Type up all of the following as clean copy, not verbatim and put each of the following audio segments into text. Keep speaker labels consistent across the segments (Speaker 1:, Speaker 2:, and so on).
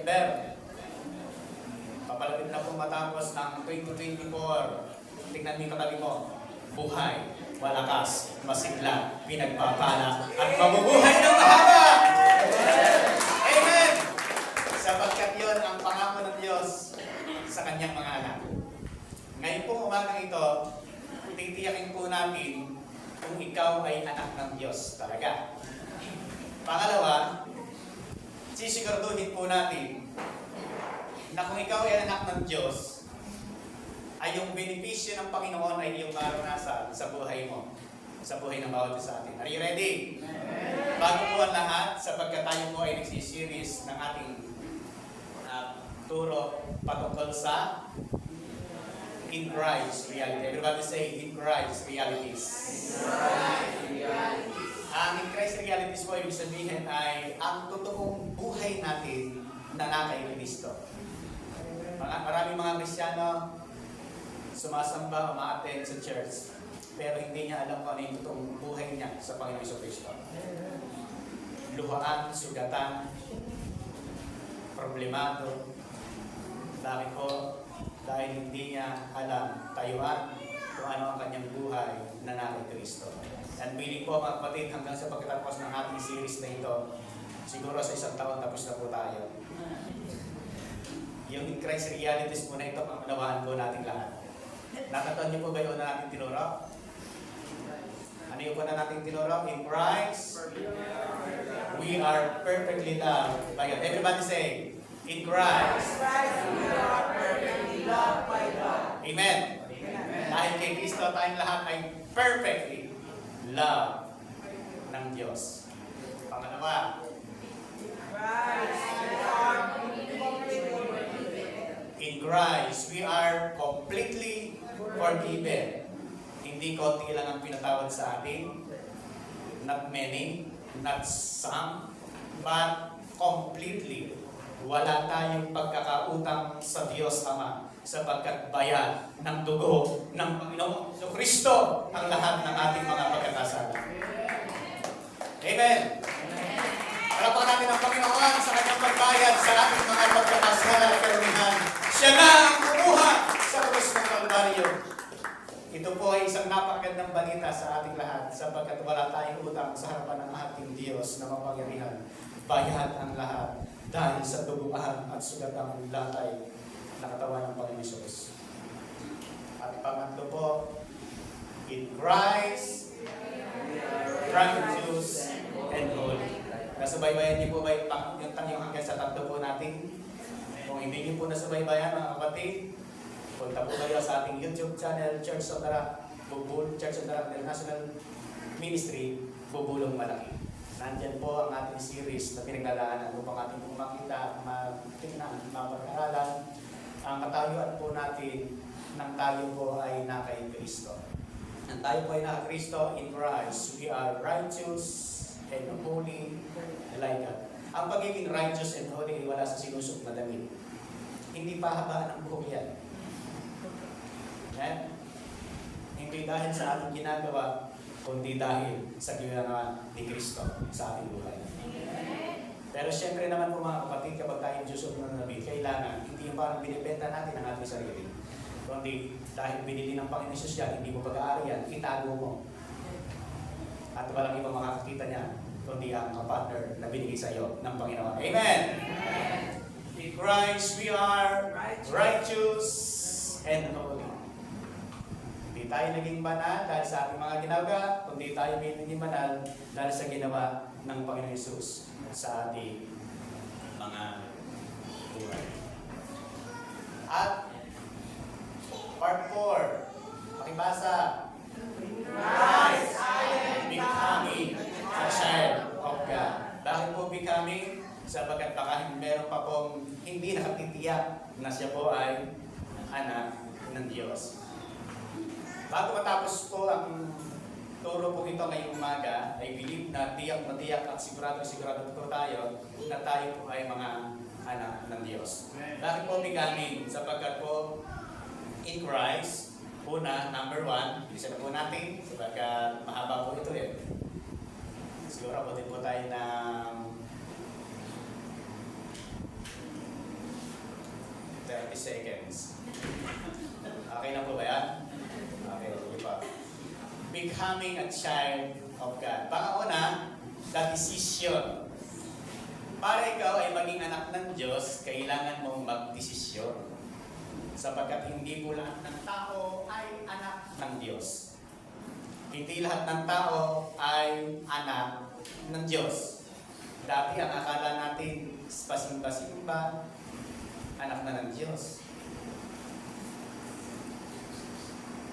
Speaker 1: September. Papalapit na po matapos ng 2024. Tingnan mo yung katabi mo. Buhay, malakas, masigla, pinagpapala, at mabubuhay ng mahaba! Amen! Sapagkat yun ang pangako ng Diyos sa kanyang mga anak. Ngayon po umagang ito, titiyakin po natin kung ikaw ay anak ng Diyos talaga. Pangalawa, sisiguraduhin po natin na kung ikaw ay anak ng Diyos, ay yung benepisyo ng Panginoon ay iyong maranasan sa buhay mo, sa buhay ng bawat isa atin. Are you ready? Amen. Bago po ang lahat, sapagkat tayo po ay nagsisiris ng ating turo patungkol sa In Christ reality. Everybody say, In Christ realities. In Christ realities. Ang In Christ realities po, ibig sabihin ay ang totoong buhay natin na nasa Kristo. Maraming mga Kristiyano sumasamba, umaattend sa church, pero hindi niya alam kung ano yung totoong buhay niya sa Panginoong Jesucristo. Luhaan, sugatan, problemado. Dahil po, dahil hindi niya alam, tayuan kung ano ang kanyang buhay na nasa Kristo. At piling po mga kapatid, hanggang sa pagkatapos ng ating series na ito, siguro sa isang taon tapos na po tayo. Yung In Christ realities po na ito, ang unawaan po natin lahat. Nakataon niyo po ba yung na natin tinuro? Ano yung po na natin tinuro? In Christ, we are perfectly loved by God. Everybody say, In Christ, we are perfectly loved by God. Amen. Dahil kay Kristo tayong lahat ay perfectly loved ng Diyos. Pangalawa, in Christ, we are completely forgiven. Hindi konti lang ang pinatawad sa atin. Not many, not some, but completely. Wala tayong pagkakautang sa Diyos Ama sapagkat bayad ng dugo ng Panginoong Jesucristo ang lahat ng ating mga pagkakasala. Amen! Harapan natin ang Panginoon sa kanyang pagbayad sa ating mga pagkakasala at karamihan. Siya na ang kumuha sa krus ng Kalbaryo. Ito po ay isang napakagandang balita sa ating lahat sapagkat wala tayong utang sa harapan ng ating Diyos na mapangyarihan. Bayad ang lahat dahil sa duguan at sugatang latay na katawan ng Panginoon Hesus. At pangatlo po, in Christ, righteous and holy. Nasubaybayan niyo po ba yung tangyong hanggang sa tatlo po natin? Kung hindi niyo po nasubaybayan mga kapatid, punta po kayo sa ating YouTube channel, Church of the Rock International Ministry, Bubulong Malaki. Nandyan po ang ating series na pinaglalaanan upang ating po makita, matingnan, mapag-aralan ang katayuan po natin nang tayo po ay nasa Kristo. Nang tayo po ay nasa Kristo, in Christ, we are righteous and holy like God. Ang pagiging righteous and holy ay wala sa sinusok na damit. Hindi pahabaan ang buhok yan. Yan. Hindi dahil sa ating ginagawa, kundi dahil sa ginawa ni Kristo sa ating buhay. Pero siyempre naman po mga kapatid, kapag tayo Diyos ng nabi, kailangan, hindi yung parang binibenta natin ang ating sarili. Kundi dahil binili ng Panginoon Jesus yan, hindi mo pag-aari yan, itago mo. At walang ibang makakakita niya, kundi ang partner na binigay sa iyo ng Panginoon. Amen! In Christ we are righteous and holy. Hindi tayo naging banal dahil sa ating mga ginagawa, kundi tayo naging banal dahil sa ginawa ng Panginoon Hesus sa ating mga buhay. At part 4, pakibasa. Christ, I am becoming a child of God. Bakit po becoming? Sapagkat baka meron pa pong hindi nakatitiyak na siya po ay anak ng Diyos. Bago matapos po ang turo po ito ngayong umaga, I believe na tiyak na tiyak at sigurado po tayo na tayo po ay mga anak ng Diyos. Bakit po becoming? Sapagkat po in Christ, una, number 1, isa na po natin, sapagkat mahaba po ito eh. Siguro po din po tayo ng seconds. Okay na po ba yan? Okay, sige pa. Becoming a child of God. Panguna, the decision. Para ikaw ay maging anak ng Diyos, kailangan mong magdesisyon. Sapagkat hindi po lahat ng tao ay anak ng Diyos. Hindi lahat ng tao ay anak ng Diyos. Dati ang akala natin, pasimba-simba, anak na ng Diyos.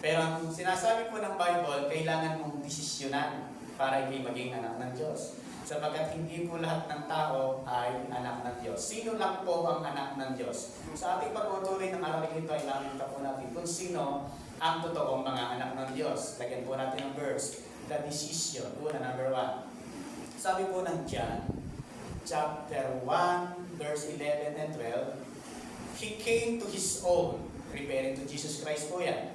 Speaker 1: Pero ang sinasabi po ng Bible, kailangan mong desisyonan para ikay maging anak ng Diyos. Sapagkat hindi po lahat ng tao ay anak ng Diyos. Sino lang po ang anak ng Diyos? Sa ating pagtutuloy ng araw ito ay nakita po natin kung sino ang totoong mga anak ng Diyos. Lagyan po natin ang verse, the decision. Una, number 1. Sabi po ng John, chapter 1, verse 11 and 12, He came to His own, referring to Jesus Christ po yan.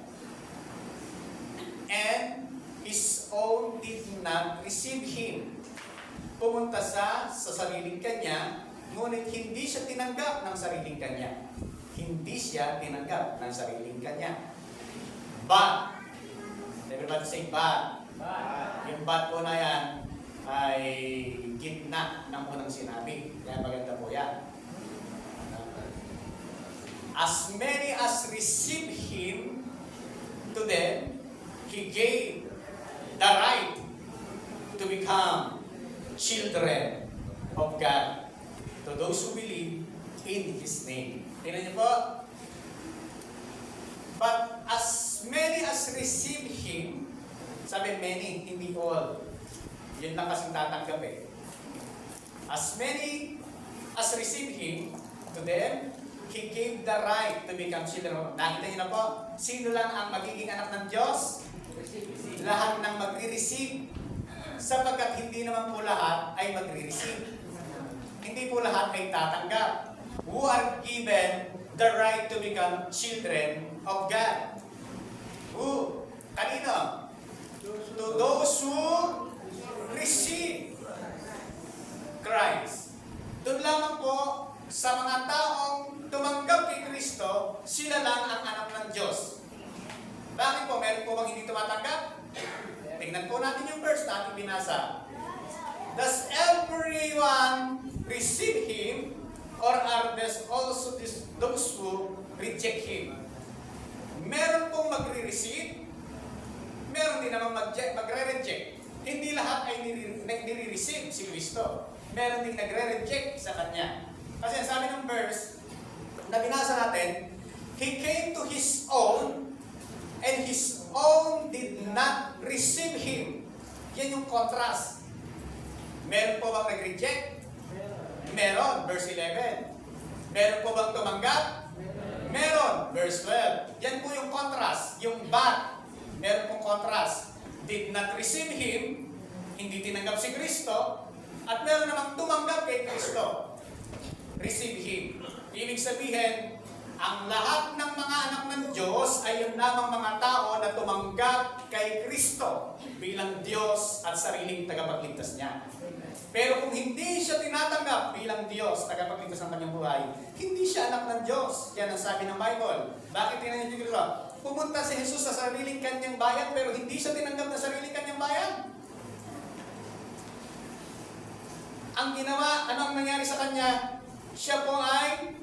Speaker 1: And His own did not receive Him. Pumunta sa sariling kanya, ngunit hindi siya tinanggap ng sariling kanya. Hindi siya tinanggap ng sariling kanya. But, everybody say but. Yung but po na yan ay gitna ng unang sinabi. Kaya maganda po yan. As many as received Him, to them, He gave the right to become children of God, to those who believe in His name. Tingnan niyo po. But as many as receive Him, sabi many, hindi all. Yun lang kasing tatanggap eh. As many as receive Him, to them, He gave the right to become children of God. Nakita niyo na po, sino lang ang magiging anak ng Diyos? Lahat ng magre-receive. Sapagkat hindi naman po lahat ay magre-receive. Hindi po lahat ay tatanggap. Who are given the right to become children of God? Who? Kanino? To those who receive Christ. Doon lamang po sa mga taong tumanggap kay Kristo, sila lang ang anak ng Diyos. Bakit po? Meron po bang hindi tumatanggap? Tingnan po natin yung verse na ating binasa. Does everyone receive Him, or are there also those who reject Him? Meron pong magre-receive, meron din naman magre-reject. Hindi lahat ay nire-receive si Kristo. Meron din nagre-reject sa Kanya. Kasi sabi ng verse na binasa natin, He came to His own, and His own did not receive Him. Yan yung contrast. Meron po bang nag-reject? Meron. Verse 11. Meron po bang tumanggap? Meron. Verse 12. Yan po yung contrast. Yung but. Meron pong contrast. Did not receive Him. Hindi tinanggap si Kristo. At meron namang tumanggap kay Kristo. Receive Him. Ibig sabihin, ang lahat ng mga anak ng Diyos ay yung lamang mga tao na tumanggap kay Kristo bilang Diyos at sariling tagapagligtas niya. Pero kung hindi siya tinatanggap bilang Diyos, tagapagligtas ng kanyang buhay, hindi siya anak ng Diyos. Yan ang sabi ng Bible. Bakit tinanong niyo ito? Pumunta si Jesus sa sariling kanyang bayan, pero hindi siya tinanggap na sariling kanyang bayan. Ang ginawa, ano ang nangyari sa kanya? Siya po ay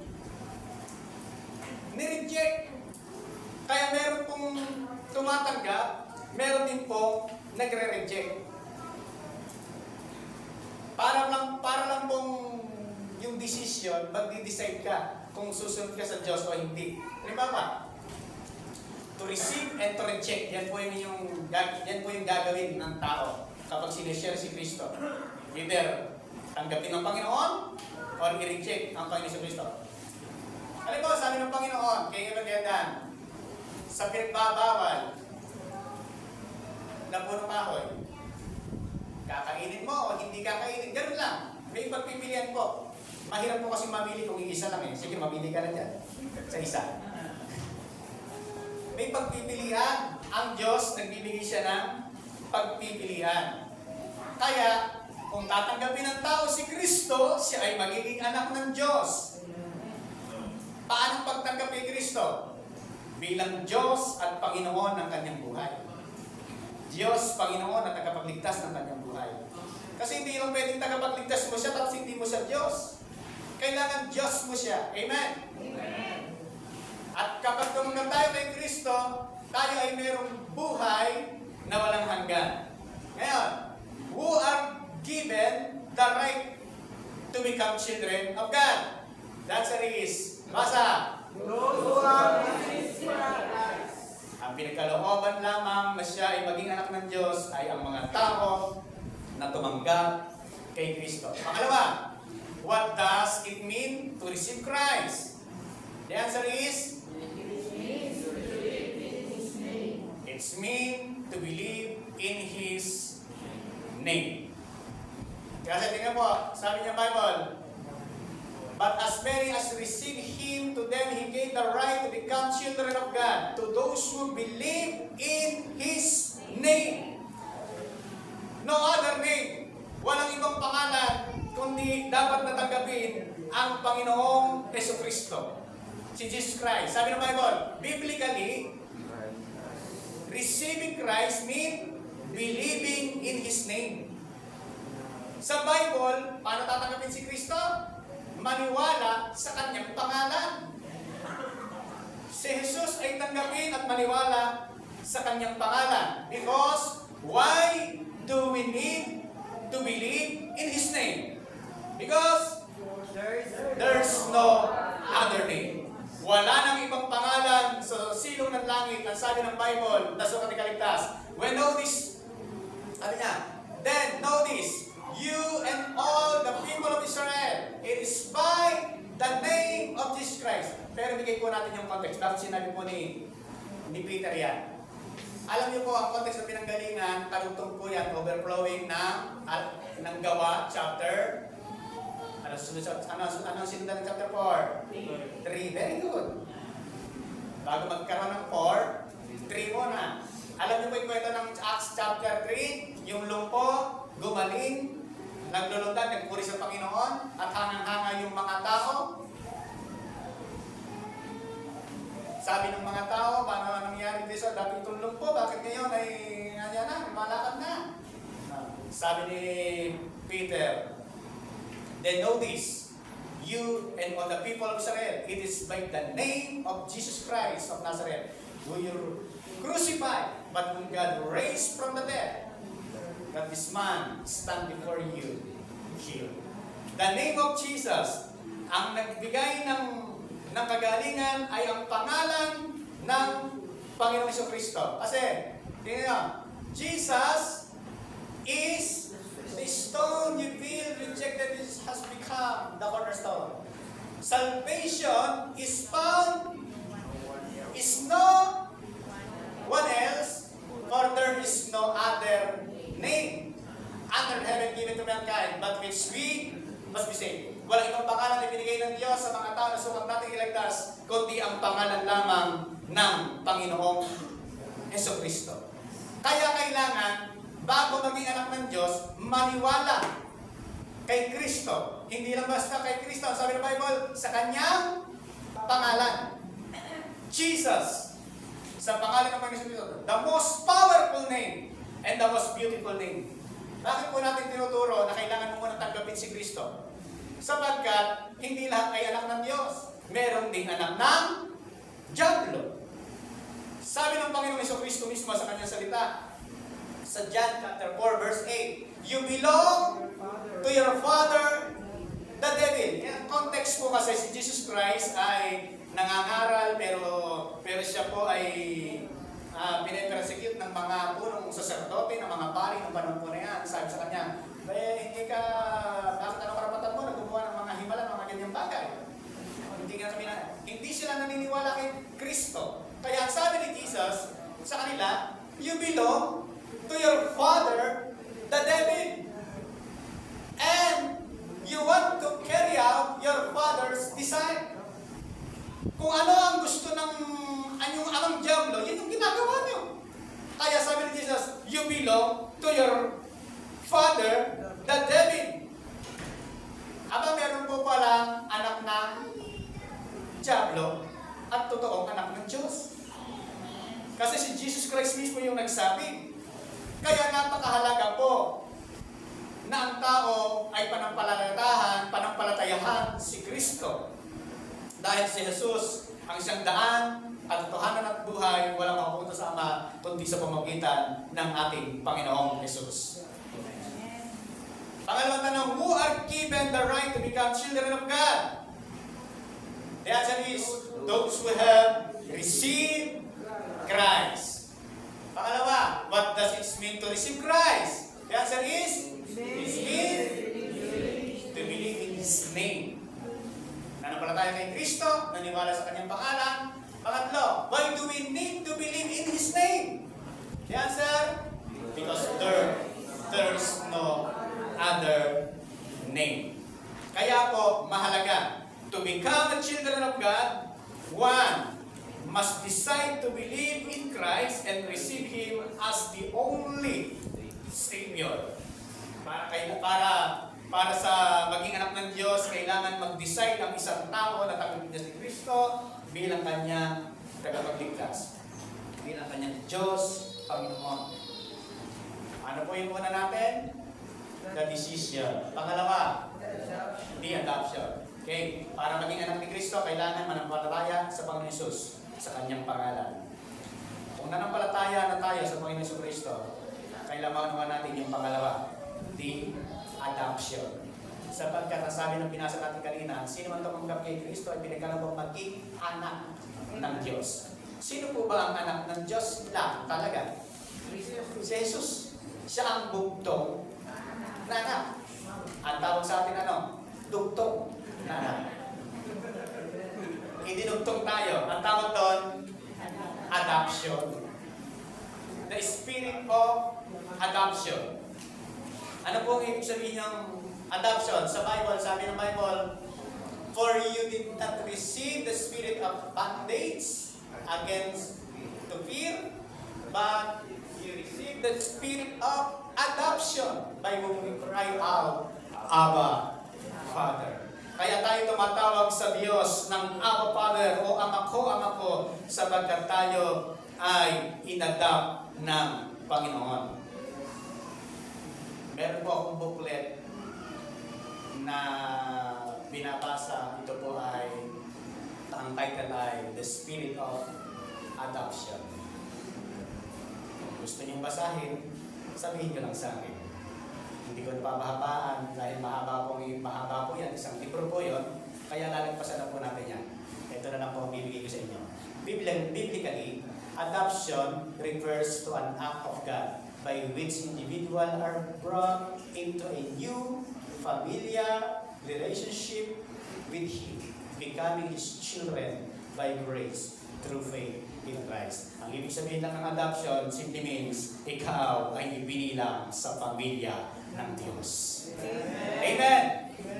Speaker 1: nireject. Kaya meron pong tumatanggap, meron din pong nagre-reject. Para lang pong yung decision, magdi-decide ka kung susunod ka sa Diyos o hindi. Halimbawa, to receive and to reject, yan po yung gagawin ng tao kapag sinishare si Kristo. Either tanggapin ng Panginoon or i-reject ang Panginoon si Kristo. Alam mo, sabi ng Panginoon, kay Evangelan, sa pinagbabawal na punong kahoy, kakainin mo o hindi kakainin, ganun lang. May pagpipilian po. Mahirap po kasi mamili kung isa lang eh. Sige, mamili ka na dyan sa isa. May pagpipilian. Ang Diyos, nagbibigay siya ng pagpipilian. Kaya, kung tatanggapin ng tao si Kristo, siya ay magiging anak ng Diyos. Paano pagtanggap kay Kristo? Bilang Diyos at Panginoon ng kanyang buhay. Diyos, Panginoon at tagapagligtas ng kanyang buhay. Kasi hindi lang pwedeng tagapagligtas mo siya tapos hindi mo siya Diyos. Kailangan Diyos mo siya. Amen? Amen. At kapag tumanggap tayo kay Kristo, tayo ay mayroong buhay na walang hanggan. Ngayon, who are given the right to become children of God? The answer is, basa.
Speaker 2: Those who are received Christ.
Speaker 1: Ang pinagkalooban lamang na siya ay maging anak ng Diyos ay ang mga tao na tumanggap kay Kristo. Pangalawa, what does it mean to receive Christ? The answer is, it's mean to believe in His name. Kasi tingnan po, sabi niya Bible, but as many as receive Him, to them He gave the right to become children of God, to those who believe in His name. No other name. Walang ibang pangalan, kundi dapat natanggapin ang Panginoong Jesucristo. Si Jesus Christ. Sabi ng Bible, biblically, receiving Christ means believing in His name. Sa Bible, paano tatanggapin si Kristo? Maniwala sa kanyang pangalan. Si Jesus ay tanggapin at maniwala sa kanyang pangalan. Because, why do we need to believe in His name? Because, there's no other name. Wala nang ibang pangalan sa silong ng langit. Ang sabi ng Bible, nasukat ni kaligtas. When know this, sabi niya, then know this, you and all the people of Israel, it is by the name of Jesus Christ. Pero bigay po natin yung context. Bakit sinabi po ni Peter yan? Alam niyo po, ang context ng pinanggalingan, talutong po yan, overflowing ng Gawa, chapter ano sinundan ng chapter 4? 3. Very good. Bago magkaroon ng 4, 3 muna. Alam niyo po yung kwento ng Acts chapter 3, yung lumpo, gumaling, naglulundan, nagpuri sa Panginoon, at hangang-hanga yung mga tao. Sabi ng mga tao, paano nangyari dito? Dati itong lumpo, bakit ngayon ay malakad na? Sabi ni Peter, then know this, you and all the people of Israel, it is by the name of Jesus Christ of Nazareth, who you crucified, but whom God raised from the dead, that this man stand before you healed. The name of Jesus, ang nagbigay ng kagalingan ay ang pangalan ng Panginoong Jesucristo. Kasi, tingnan nyo, Jesus is the stone you feel rejected has become the cornerstone. Salvation is found, is no one else, for there is no other name under heaven given to mankind, but which we must be saved. Walang ibang pangalan na binigay ng Diyos sa mga tao na sukat nating iligtas, kundi ang pangalan lamang ng Panginoong Jesucristo. Kaya kailangan, bago maging anak ng Diyos, maniwala kay Kristo. Hindi lang basta kay Kristo. Sabi ng Bible, sa kanyang pangalan. Jesus. Sa pangalan ng Panginoon Kristo. The most powerful name and the most beautiful name. Bakit po natin tinuturo na kailangan mo muna tanggapin si Kristo? Sapagkat hindi lahat ay anak ng Diyos. Merong ding anak ng Diablo. Sabi ng Panginoong Jesucristo mismo sa kanyang salita, sa John chapter 4 verse 8, you belong to your father, the devil. Yung context po kasi si Jesus Christ ay nangangaral pero siya po ay pinipersecute ng mga punong saserdote, ng mga pari ng panahon po na yan. Sabi sa kanya, bakit anong karapatan mo na gumawa ng mga himala, mga ganyang bagay? Hindi sila naniniwala kay Kristo. Kaya ang sabi ni Jesus sa kanila, you belong to your father, the devil. And you want to carry out your father's design. Kung ano ang gusto ng anong diablo, yun yung ginagawa niyo. Kaya sabi ni Jesus, you belong to your father, the devil. Aba, meron po palang anak ng diablo. verdadero at totoong anak ng Diyos. Kasi si Jesus Christ mismo yung nagsabi. Kaya napakahalaga po na ang tao ay panampalatayahan si Kristo. Dahil si Jesus ang siyang daan at totohanan at buhay, walang mapupunta sa Ama kundi sa pamamagitan ng ating Panginoong Jesus. Pangalawang tanong, who are given the right to become children of God? The answer is, those who have received Christ. Pangalawa, what does it mean to receive Christ? The answer is, it means to believe in His name. Nanampalataya kay Kristo, naniwala sa Kanyang pangalan. Pangatlo, why do we need to believe in His name? The answer, because there's no other name. Kaya po, mahalaga, to become a children of God, one, must decide to believe in Christ and receive Him as the only Savior. Para sa maging anak ng Diyos, kailangan mag-decide ang isang tao na tanggapin niya si Kristo bilang kanyang tagapagligtas, bilang kanyang Diyos, Panginoon. Ano po yung una natin? The decision. Pangalawa, the adoption. Okay? Para maging anak ni Kristo, kailangan manampalataya sa Panginoon Jesus, sa Kanyang pangalan. Kung nanampalataya na tayo sa Panginoon Jesus Kristo, kailangan naman natin yung pangalawa, the adoption. Sapagkat ang sabi ng binasa natin kanina, sino man tumanggap kay Kristo ay pinagkalabang maging anak ng Diyos. Sino po ba ang anak ng Diyos lang talaga? Si Jesus. Siya ang bugtong na anak. Ang tawag sa atin dugtong na anak. Idinugtong tayo. Ang tawag doon, adoption. The spirit of adoption. Ano po ang ibig sabihin ng adoption? Sa Bible, sabi ng Bible, for you did not receive the spirit of bondage against to fear, but you received the spirit of adoption by whom we cry out, Abba, Father. Kaya tayo tumatawag sa Diyos ng Abba Father o Ama ko, sapagkat tayo ay inadopt ng Panginoon. Meron po akong booklet na binabasa. Ito po ay, ang title ay The Spirit of Adoption. Kung gusto niyong basahin, sabihin nyo lang sa akin. Hindi ko napapahabaan dahil mahaba po yan. Isang libro po yun. Kaya lalagpasan na po natin yan. Ito na lang po ang bibigay ko sa inyo. Biblically, adoption refers to an act of God by which individuals are brought into a new familiar relationship with Him, becoming His children by grace through faith in Christ. Ang ibig sabihin lang ng adoption simply means ikaw ay ibinilang sa pamilya ng Diyos. Amen! Amen.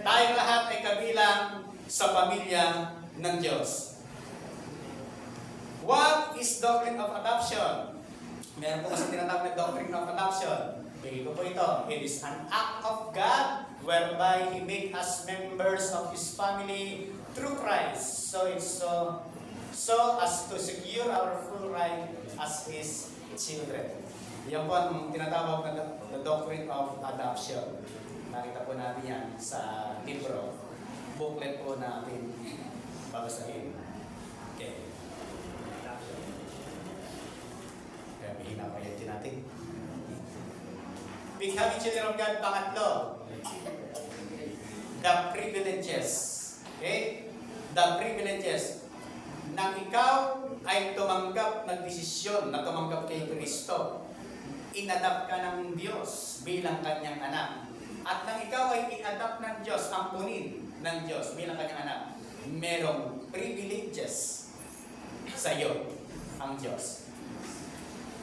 Speaker 1: Tayong lahat ay kabilang sa pamilya ng Diyos. What is doctrine of adoption? Meron po kasi tinatawag na doctrine of adoption. Bigay ko po ito. It is an act of God whereby He make us members of His family through Christ. So it's so as to secure our full right as His children. Yan po ang tinatawag na the doctrine of adoption. Nakita po natin yan sa libro. Booklet po natin babasahin. Okay. Kaya mahina pa yan natin. Becoming children of God, pangatlo. The privileges. Okay? The privileges. Nang ikaw ay tumanggap ng desisyon na tumanggap kay Kristo, inadapt ka ng Diyos bilang Kanyang anak. At nang ikaw ay inadapt ng Diyos, ampunin ng Diyos bilang Kanyang anak, merong privileges sa iyo ang Diyos.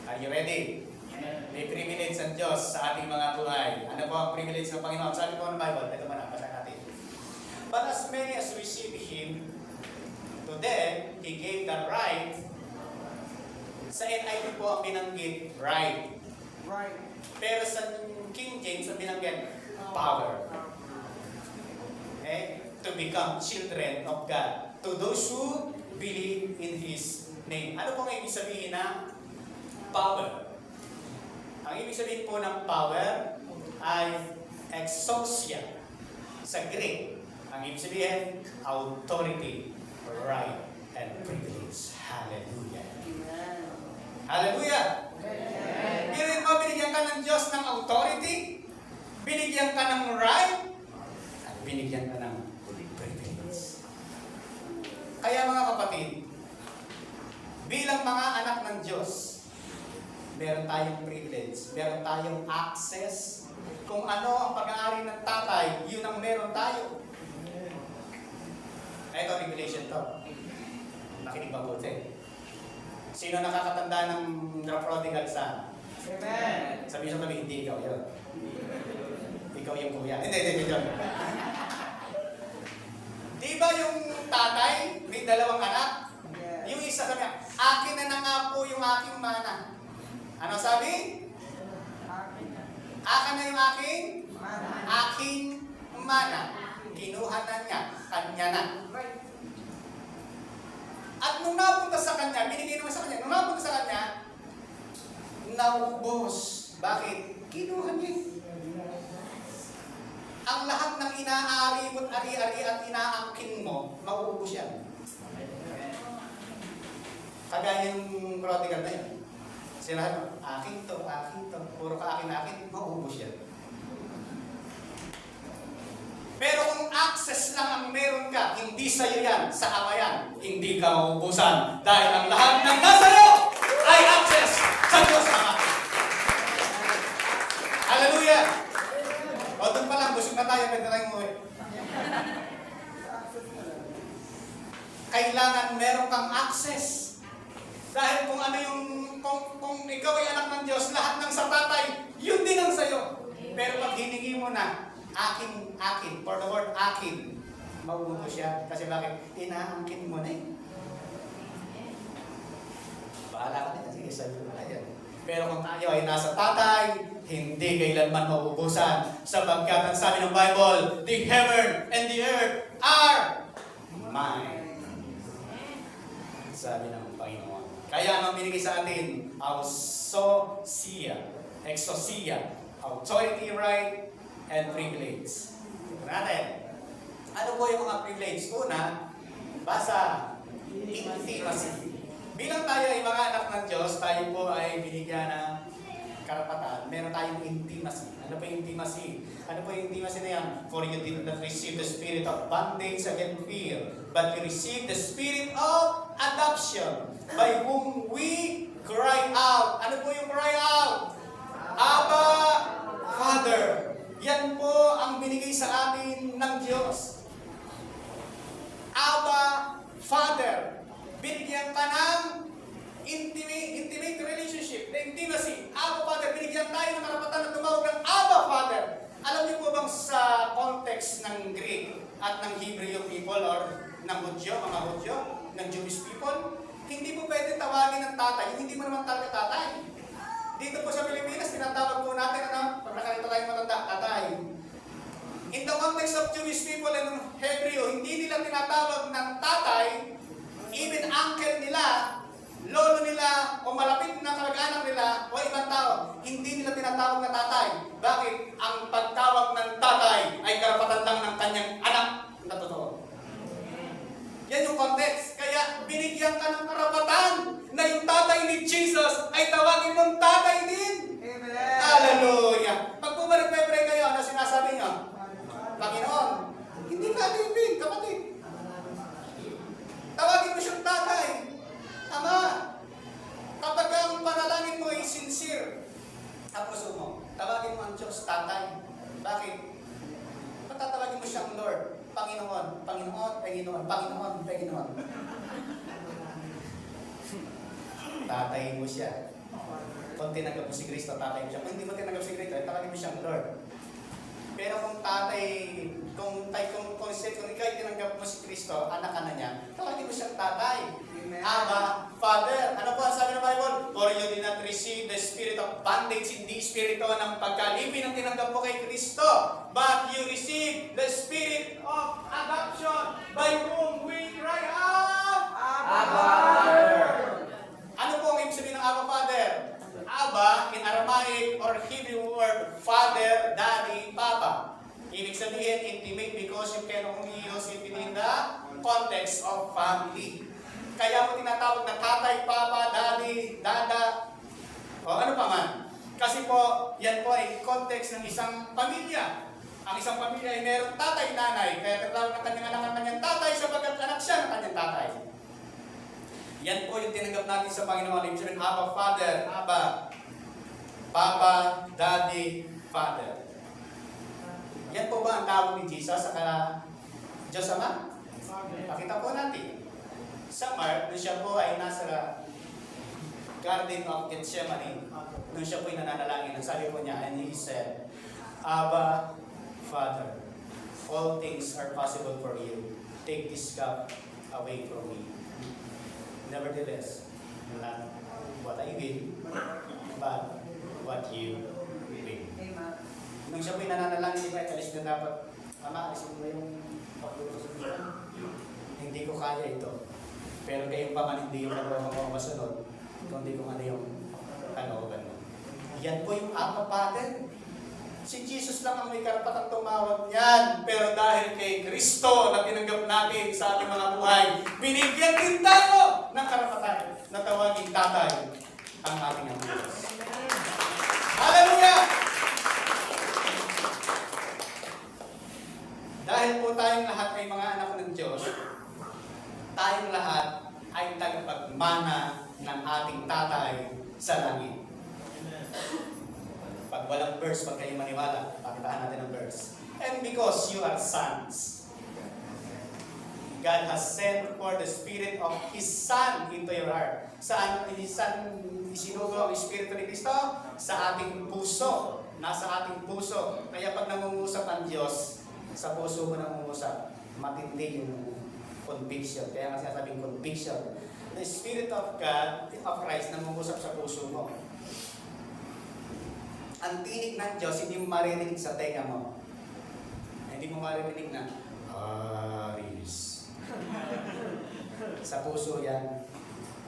Speaker 1: Are you ready? May privilege ang Diyos sa ating mga buhay. Ano po ang privilege ng Panginoon? Sabi po ng Bible, ito man ang basahin natin. But as many as receive Him, to them, He gave the right. Sa NIV po ang binanggit, right.
Speaker 2: Right.
Speaker 1: Pero sa King James ang binanggit, power. Okay? to become children of God to those who believe in His name. Ano pong ibig sabihin ng power? Ang ibig sabihin po ng power ay exousia sa Greek. Ang ibig sabihin, authority, right, and privilege. Hallelujah. Hallelujah! Binigyan mo, binigyan ka ng Diyos ng authority, binigyan ka ng right, at binigyan ka ng privilege. Kaya mga kapatid, bilang mga anak ng Diyos, meron tayong privilege, meron tayong access. Kung ano ang pag-aari ng tatay, yun ang meron tayo. Ito, revelation to. Nakinig mabuti. Sino nakakatanda ng The Prodigal Son?
Speaker 2: Amen.
Speaker 1: Sabi sa tabi, hindi ikaw yun. Ikaw yung kuya. Hindi. Di ba yung tatay, may dalawang anak? Yung isa sabi niya, akin na nga po yung aking mana. Ano sabi? Akin na yung aking mana. Kinuha na niya, kanya na. At nung napunta sa kanya, binigay naman sa kanya, nung napunta sa kanya, naubos. Bakit? Kinuha niya. Ang lahat ng inaari mo't ari-ari at inaangkin mo, mauubos yan. Kagaya yung prodigal na yun. Sinabi mo, akin to, puro ka akin, mauubos yan. Pero kung access lang ang meron ka, hindi sa'yo yan, sa Ama yan, hindi ka mauubusan. Dahil ang lahat ng nasa iyo ay access sa Diyos Ama. Hallelujah! O doon pa lang, busog na tayo, pwede tayong umuwi. Kailangan meron kang access. Dahil kung ano yung, kung ikaw ay anak ng Diyos, lahat ng sa tatay, yun din ang sa'yo. Pero pag hiningi mo na, akin, for the word akin, mauubos siya. Kasi bakit? Inaangkin mo na eh. Bahala ka din. Sige, sabi mo na yan. Pero kung tayo ay nasa tatay, hindi kailanman mauubusan. Sapagkat ang sabi ng Bible, the heaven and the earth are mine. Sabi ng Panginoon. Kaya ang binigay sa atin, exousia, authority, right, and privilege. Tignan natin. Ano po yung mga privilege? Una, basa, intimacy. Bilang tayo ay mga anak ng Diyos, tayo po ay binigyan ng karapatan. Meron tayong intimacy. Ano po yung intimacy? Ano po yung intimacy na yan? For you did not receive the spirit of bondage against fear, but you received the spirit of adoption, by whom we cry out. Ano po yung cry out? Abba, Father. Yan po ang binigay sa atin ng Diyos. Abba, Father. Binigyan ka ng intimate relationship, na intimacy. Abba, Father. Binigyan tayo ng karapatan na tumawag ng Abba, Father. Alam niyo po bang sa context ng Greek at ng Hebrew people or ng Hudyo, mga Hudyo, ng Jewish people, hindi po pwede tawagin ng tatay. Hindi mo naman talaga tatay. Dito po sa Pilipinas, tinatawag po natin, pag nakalito tayong matanda, tatay. In the context of Jewish people and Hebrew, hindi nila tinatawag ng tatay, even uncle nila, lolo nila, o malapit na kamag-anak nila, o ibang tao, hindi nila tinatawag na tatay. Bakit? Ang pagtawag ng tatay ay karapatan lang ng kanyang anak na totoo. Yan yung context. Kaya binigyan ka ng karapatan na yung tatay ni Jesus ay tawagin mong tatay din.
Speaker 2: Amen.
Speaker 1: Hallelujah. Pag pumalik-pray kayo, ano sinasabi niyo? Panginoon, hindi ka alipin, kapatid. Tawagin mo siyang tatay. Ama, kapag ang panalangin mo ay sincere, ang puso mo, tawagin mo ang Diyos tatay. Bakit? Patatawagin mo siyang Lord. Panginoon, Panginoon, Panginoon, Panginoon, Panginoon. Tatay mo siya. Kung tinanggap mo si Kristo, tatay mo siya. Kung hindi mo tinanggap si Kristo, tawagin mo siyang Lord. Pero kung tatay, kung ikaw tinanggap mo si Kristo, anak ka na niya, tawagin mo siyang tatay.
Speaker 2: Amen.
Speaker 1: Abba, Father. Ano po ang sabi ng Bible? For you did not receive the spirit of bondage, hindi espiritu ng pagkalipin ang tinanggap mo kay Kristo, but you receive the spirit of adoption by whom we cry out,
Speaker 2: Abba, Father.
Speaker 1: Ano po ang ibig sabihin ng Abba Father? Abba, in Aramaic or Hebrew word, Father, Daddy, Papa. Ibig sabihin, intimate because you can only use it within the context of family. Kaya mo tinatawag na tatay, papa, daddy, dada, o ano pa man. Kasi po, yan po ay context ng isang pamilya. Ang isang pamilya ay mayroong tatay, nanay. Kaya tinatawag ng kanyang anak ang kanyang tatay sapagkat anak siya ng kanyang tatay. Yan po yung tinanggap natin sa Panginoon. Ibig sabihin, Abba, Father, Abba, Papa, Daddy, Father. Yan po ba ang tawag ni Jesus sa Diyos Ama? Pakita po natin. Sa Mark, nung siya po ay nasa Garden of Gethsemane, nung siya po ay nananalangin, ang sabi po niya, and he said, Abba, Father, all things are possible for you. Take this cup away from me. Nevertheless, not what I will, but what you will. Nung siya po'y nananalangin, di ba, alis na dapat, Ama, alisin mo yung paglutos mo. Hindi ko kaya ito. Pero kayo pa man hindi yung nagawa mo masunod, kundi kung ano yung kalooban mo. Yan po yung Abba Father. Si Jesus lang ang may karapatang tumawag niyan. Pero dahil kay Kristo na tinanggap natin sa ating mga buhay, binigyan din tayo ng karapatan na tawagin tatay ang ating ang Diyos. Hallelujah! Dahil po tayong lahat ay mga anak ng Diyos, tayong lahat ay tagapagmana ng ating tatay sa langit. Pag walang verse, pag kayo maniwala, pakitaan natin ang verse. And because you are sons, God has sent for the Spirit of His Son into your heart. Saan His Son isinugo ang Espiritu ni Kristo? Sa ating puso. Nasa ating puso. Kaya pag nangungusap ang Diyos, sa puso mo nangungusap, matindi yung conviction. Kaya nga sinasabing conviction. The Spirit of God, of Christ, nangungusap sa puso mo. Ang tinig ng Diyos, hindi mo maririnig sa tenga mo. Hindi mo maririnig na, Aris. Sa puso yan.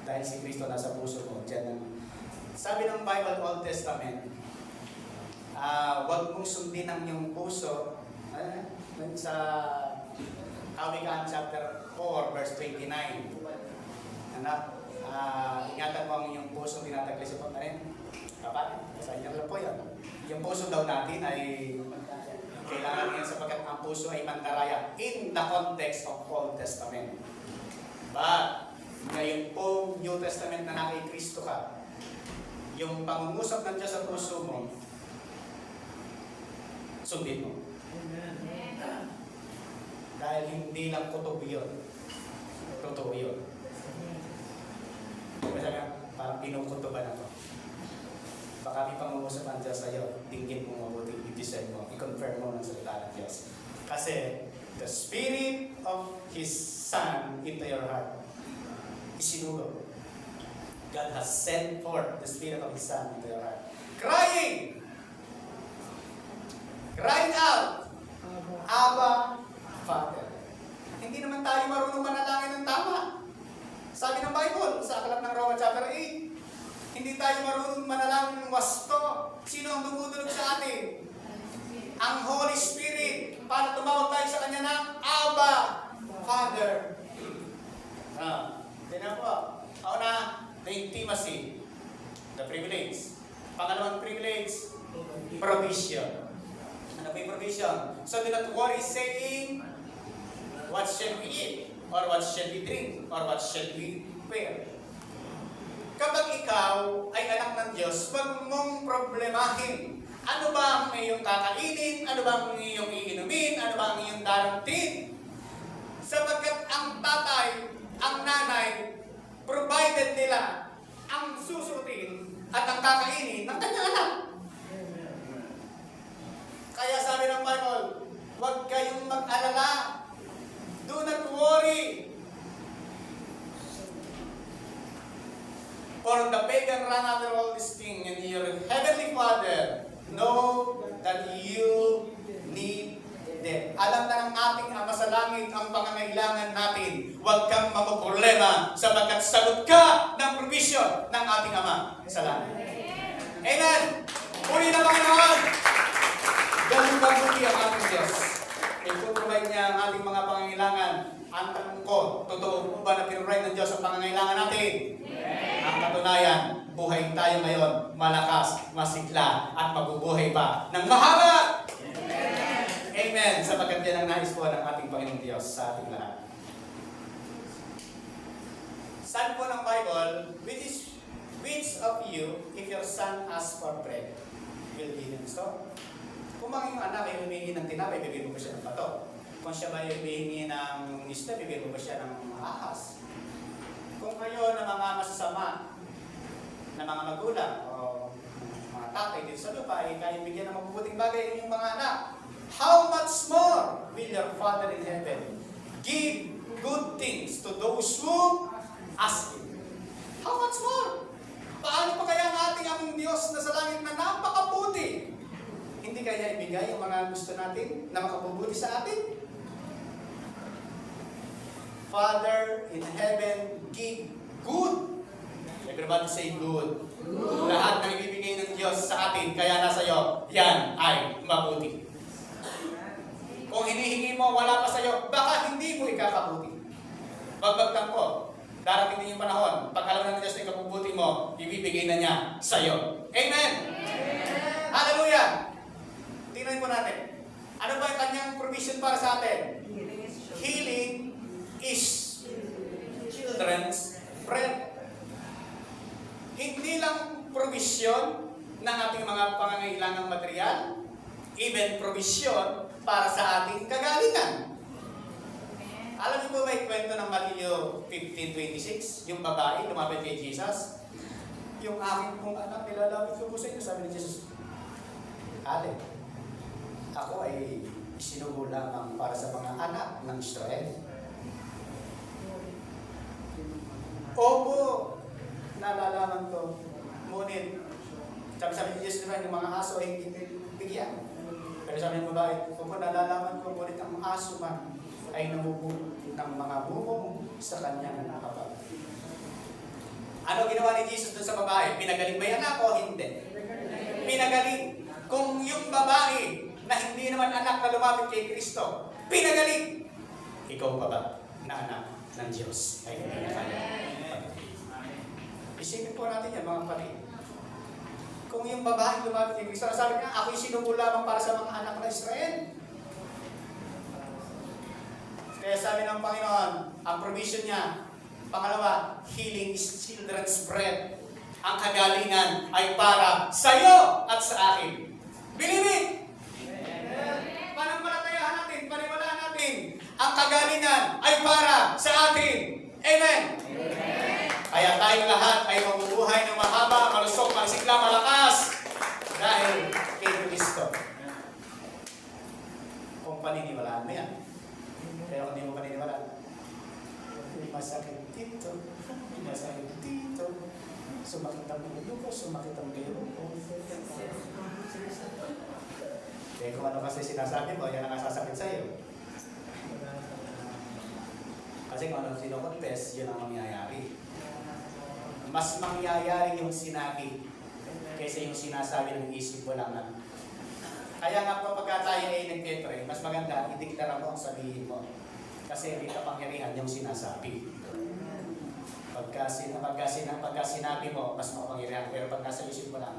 Speaker 1: Dahil si Kristo nasa puso mo. Diyan. Sabi ng Bible, Old Testament, huwag mong sundin ang iyong puso. Sa Kawikaan chapter 4, verse 29. Anak, ingatan mo ang iyong puso, tinatagli sa pagkain. Kapatid, sa inyo lang po yan. Yung puso daw natin ay kailangan yan sapagkat ang puso ay mandaraya in the context of Old Testament. But, ngayon po, New Testament na kay Kristo ka, yung pangungusap ng Diyos sa puso mo, sundin mo. Dahil hindi lang kutob yun. Totoo yun. Kasi parang pinukutoban ako. Baka may pangungusap ang Diyos sa'yo, tingin mo mabuti, i-design mo, i-confirm mo ng salita ng Diyos. Kasi, the Spirit of His Son into your heart, isinugo. God has sent forth the Spirit of His Son into your heart. Crying out, Abba, Father. Hindi naman tayo marunong manalangin ng tama. Sabi ng Bible, sa aklat ng Roma chapter 8, hindi tayo marunong manalangin ng wasto. Sino ang dumudulog sa atin? Ang Holy Spirit. Para tumawag tayo sa Kanya ng Abba, Father. Tignan po. Una, the intimacy. The privilege. Pangalawang privilege, provision. Ano ba yung provision? So do not worry saying, what shall we eat? Or what shall we drink? Or what shall we wear? Kapag ikaw ay anak ng Diyos, huwag mong problemahin. Ano ba ang iyong kakainin? Ano ba ang iyong iinumin? Ano ba ang iyong darantin? Sapagkat ang tatay, ang nanay, provided nila ang susutin at ang kakainin ng kanyang anak. Kaya sabi ng Bible, huwag kayong mag-alala. Do not worry. For the pagan run after all these things, and your heavenly Father know that you need them. Alam na ng ating Ama sa langit ang pangangailangan natin. Huwag kang mamoproblema sapagkat sagot ka ng provision ng ating Ama sa langit. Amen! Puri na Panginoon! Ganun kabuti ang ating Diyos. Ipuprovide niya ang ating mga pangangailangan. Ang tanong ko, totoo po ba na pinrovide ng Diyos ang pangangailangan natin? Ang katunayan, buhay tayo ngayon, malakas, masigla, at mabubuhay pa ng mahaba! Amen! Sapagkat yan ang nais po ng ating Panginoong Diyos sa ating lahat. Sabi po ng Bible, which of you, if your son asks for bread, will give him stone? Kung mga iyong anak ay humihingi ng tinapay, bibigyan mo ba siya ng bato? Kung siya ba ay humihingi ng isda, bibigyan mo ba siya ng ahas? Kung kayo na mga masasama, na mga magulang, o mga tatay dito sa lupa, ay kayang bigyan ng mabubuting bagay ang inyong mga anak, how much more will your Father in heaven give good things to those who ask Him? How much more? Paano pa kaya ang ating among Diyos na sa langit na napakabuti? Hindi kaya ibigay ang mga gusto natin na makabubuti sa atin? Father in heaven, give good. Everybody say good. Good. Lahat ng ibibigay ng Diyos sa atin, kaya nasa iyo, yan ay mabuti. Kung hinihingi mo, wala pa sa iyo, baka hindi mo ikakabuti. Bagbagtang po, darating din yung panahon, pag alam na ng Diyos na ikabubuti mo, ibibigay na niya sa iyo. Amen! Amen. Hallelujah! Tingnan po natin. Ano ba yung kanyang provision para sa atin? Healing is children's bread. Hindi lang provision ng ating mga pangangailangang material, even provision para sa ating kagalingan. Alam niyo po ba yung kwento ng Matthew 15:26? Yung babae lumapit kay Jesus. Yung aking pong anak, nilalapit ko po sa inyo. Sabi ni Jesus, Ate, ako ay isinugo lamang para sa mga anak ng Israel. Opo, nalalaman ko. Ngunit, sabi ni Jesus, diba, yung mga aso ay hindi bigyan. Pero sabi ng babae, opo, nalalaman ko, ngunit ang aso man ay namubulog ng mga bubong sa kanyang nakapag. Ano ginawa ni Jesus doon sa babae? Pinagaling ba yan ako? Hindi. Pinagaling. Kung yung babae na hindi naman anak na lumapit kay Kristo, pinagaling. Ikaw pa ba na anak ng Diyos ay hindi na kaya? Isipin po natin yan, mga kapatid. Kung yung babae lumapit kay Kristo, sabi niya, ako'y sinugo lamang para sa mga anak ng Israel. Kaya sabi ng Panginoon, ang provision niya, pangalawa, healing is children's bread. Ang kagalingan ay para sa iyo at sa akin. Believe it! Panampalatayaan natin, paniwalaan natin, ang kagalingan ay para sa atin. Amen! Kaya tayong lahat ay mabubuhay ng mahaba, malusog, masigla, malakas dahil kay Kristo. Kung paniniwalaan mo yan. Pero kung di mo paniniwalaan, masakit dito, masakit dito, sumakit ang ulo ko, sumakit ang biro ko. Eh kung ano kasi sinasabi mo, yan ang nasasakit sa'yo. Kasi kung ano sino-confess, yun ang mangyayari. Mas mangyayari yung sinabi kaysa yung sinasabi ng isip mo lang na. Kaya nga po pagka tayo ay nag-pray, mas maganda, ideklara mo ang sabihin mo. Kasi hindi kapangyarihan yung sinasabi. Pagka sinabi mo, mas makapangyarihan. Pero pag nasa isip mo lang,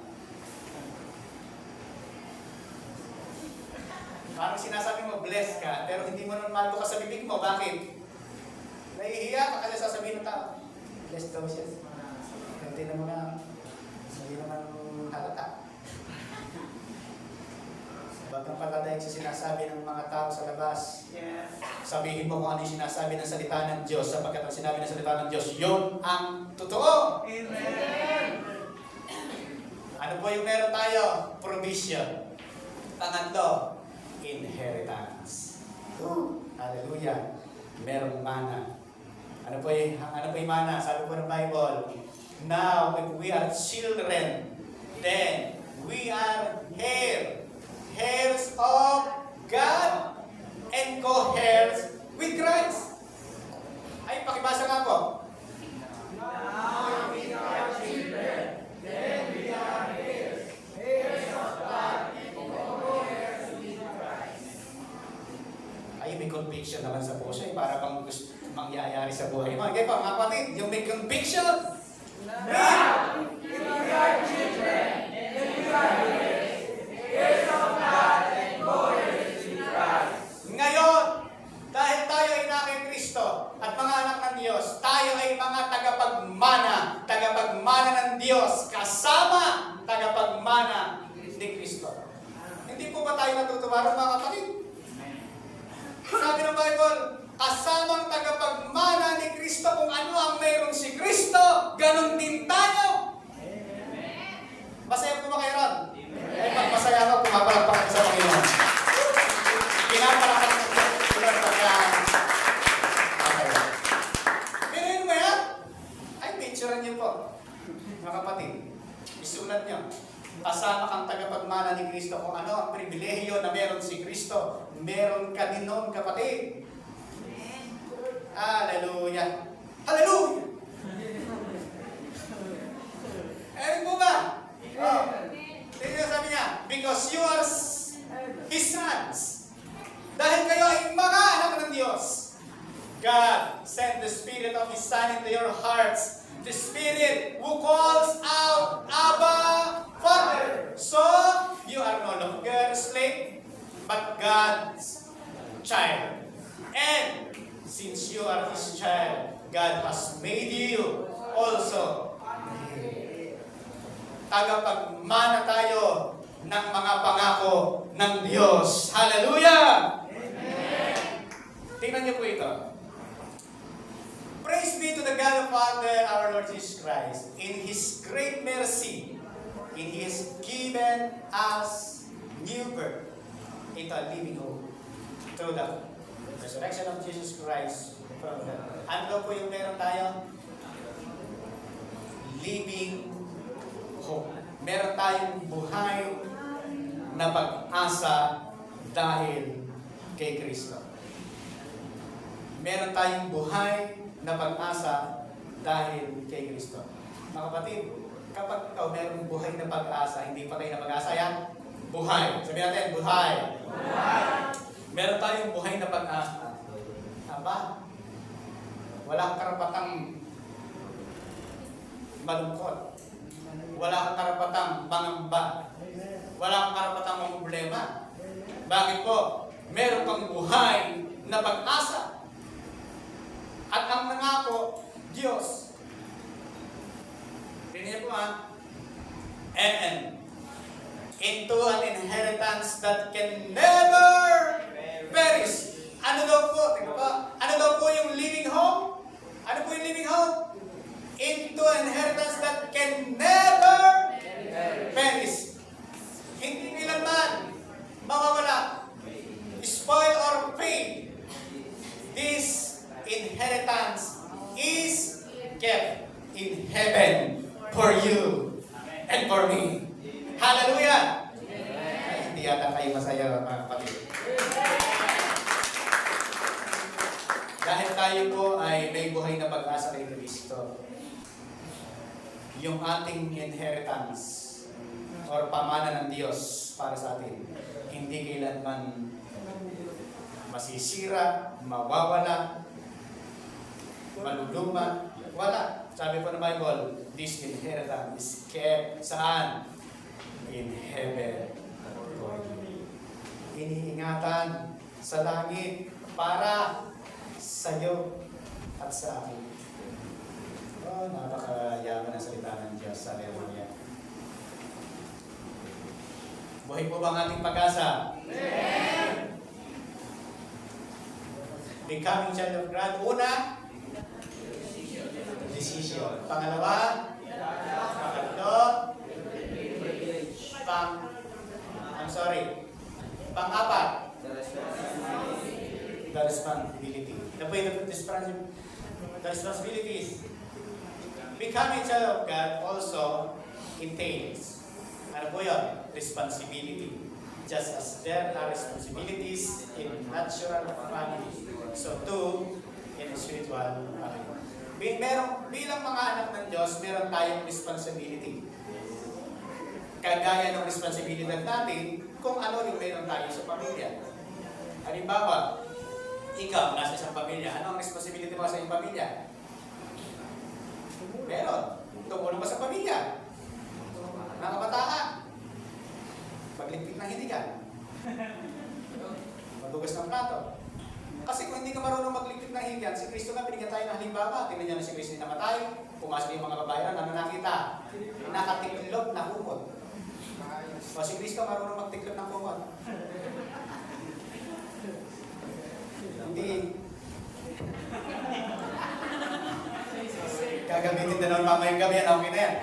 Speaker 1: parang sinasabi mo, blessed ka, pero hindi mo naman maldo ka sa bibig mo. Bakit? Nahihiya ka kasi sasabihin ng tao, blessed daw siya. Hindi naman halata. Bagang pagkadahil sa sinasabi ng mga tao sa labas, sabihin mo kung ano yung sinasabi ng salita ng Diyos, sapagkat ang sinabi ng salita ng Diyos, yun ang totoo. Amen! Ano po yung meron tayo? Provision. Pangatlo, inheritance. Hallelujah. Merong mana. Ano po yung mana? Sabi po ng Bible, Now, if we are children, then we are heirs of God, and co-heirs with Christ. Ay, pakibasa nga po.
Speaker 2: Now we are children, then we are heirs, heirs of God, and co-heirs with Christ.
Speaker 1: Ay, may conviction naman sa puso. Para bang gusto mangyayari sa buhay mo. Okay po, mga kapatid, yung may conviction.
Speaker 2: Now we are children, then we are heirs, heirs of God, and co-heirs with Christ.
Speaker 1: Ngayon, dahil tayo ay na kay Kristo at mga anak ng Diyos, tayo ay mga tagapagmana ng Diyos, kasama tagapagmana ni Kristo. Hindi po ba tayo natutuwa rin, mga kapatid? Sabi ng Bible, kasamang tagapagmana ni Kristo, kung ano ang mayroong si Kristo, ganun din tayo. Masaya po ba kayo ron? Ay, pag masaya ako, pumapalakpak sa Panginoon. Pinapalakpak ko. Pero yun ba yan? Ay, picturean niyo po. Mga kapatid, isulat niyo. Kasama kang tagapagmana ni Kristo, kung ano ang pribilehiyo na meron si Kristo, meron ka din noon, kapatid. Hallelujah! Hallelujah! Ayun po ba? Oh. Tingnan sabi niya, because you are His sons. Dahil kayo ay mga anak ng Diyos. God sent the Spirit of His Son into your hearts. The Spirit who calls out, Abba, Father. So, you are no longer a slave, but God's child. And since you are His child, God has made you also tagapagmana tayo ng mga pangako ng Diyos. Hallelujah! Amen! Tingnan niyo po ito. Praise be to the God of Father, our Lord Jesus Christ. In His great mercy, He has given us new birth into a living hope through the resurrection of Jesus Christ from the... Ano po yung meron tayo? Living hope. Meron tayong buhay na pag-asa dahil kay Kristo. Meron tayong buhay na pag-asa dahil kay Kristo. Mga kapatid, kapag ikaw merong buhay na pag-asa, hindi patay na pag-asa yan? Buhay. Sabi natin, buhay. Buhay. Meron tayong buhay na pag-asa. Aba, wala kang karapatang malungkot. Wala kang karapatang mangamba. Wala kang karapatang problema. Bakit po? Meron kang buhay na pag-asa. At ang nangako, Diyos. Tingnan po and into an inheritance that can never perish. Ano daw po? Tingnan po. Ano daw po yung living hope? Ano po yung living hope? Into an inheritance that can never perish. Hindi kailanman mawawala, spoil or fade. This inheritance is kept in heaven for you and for me. Hallelujah! Ay, hindi yata kayo masaya, mga kapatid. Dahil tayo po ay may buhay na pag-asa kay Kristo, yung ating inheritance or pamana ng Diyos para sa atin, hindi kailanman masisira, mawawala, maluluma, wala. Sabi po ng Bible, this inheritance is kept saan? In heaven for you. Iniingatan sa langit para sa iyo at sa akin. Oh, napakayaman ang salita ng Diyos. Hallelujah. Buhay po ba ang ating pag-asa? Amen! Becoming child of God. Una, decision. Pangalawa, pangatlo, pang-apat, the responsibility. Ano po yung the responsibilities? Becoming a child of God also entails, ano po yun? Responsibility. Just as there are responsibilities in natural family, so too in spiritual family. Bilang mga anak ng Diyos, meron tayong responsibility. Kagaya ng responsibilidad natin kung ano yung meron tayo sa pamilya. Halimbawa, ikaw, nasa isang pamilya, ano ang responsibility mo sa iyong pamilya? Meron. Tumulong ka sa pamilya. Mga kabataan. Magligpit ng hinigan. Maghugas ng plato. Kasi kung hindi ka marunong magligpit ng hinigan, si Kristo nga binigyan tayo ng halimbawa. Tingnan niyo na si Kristo namatay. Pumasok yung mga babayaran. Ano nakita? Nakatiklop na kumot. O si Kristo marunong magtiklop ng kumot. Hindi. Gagamitin na naman mamayang gabi yan. Okay na yan.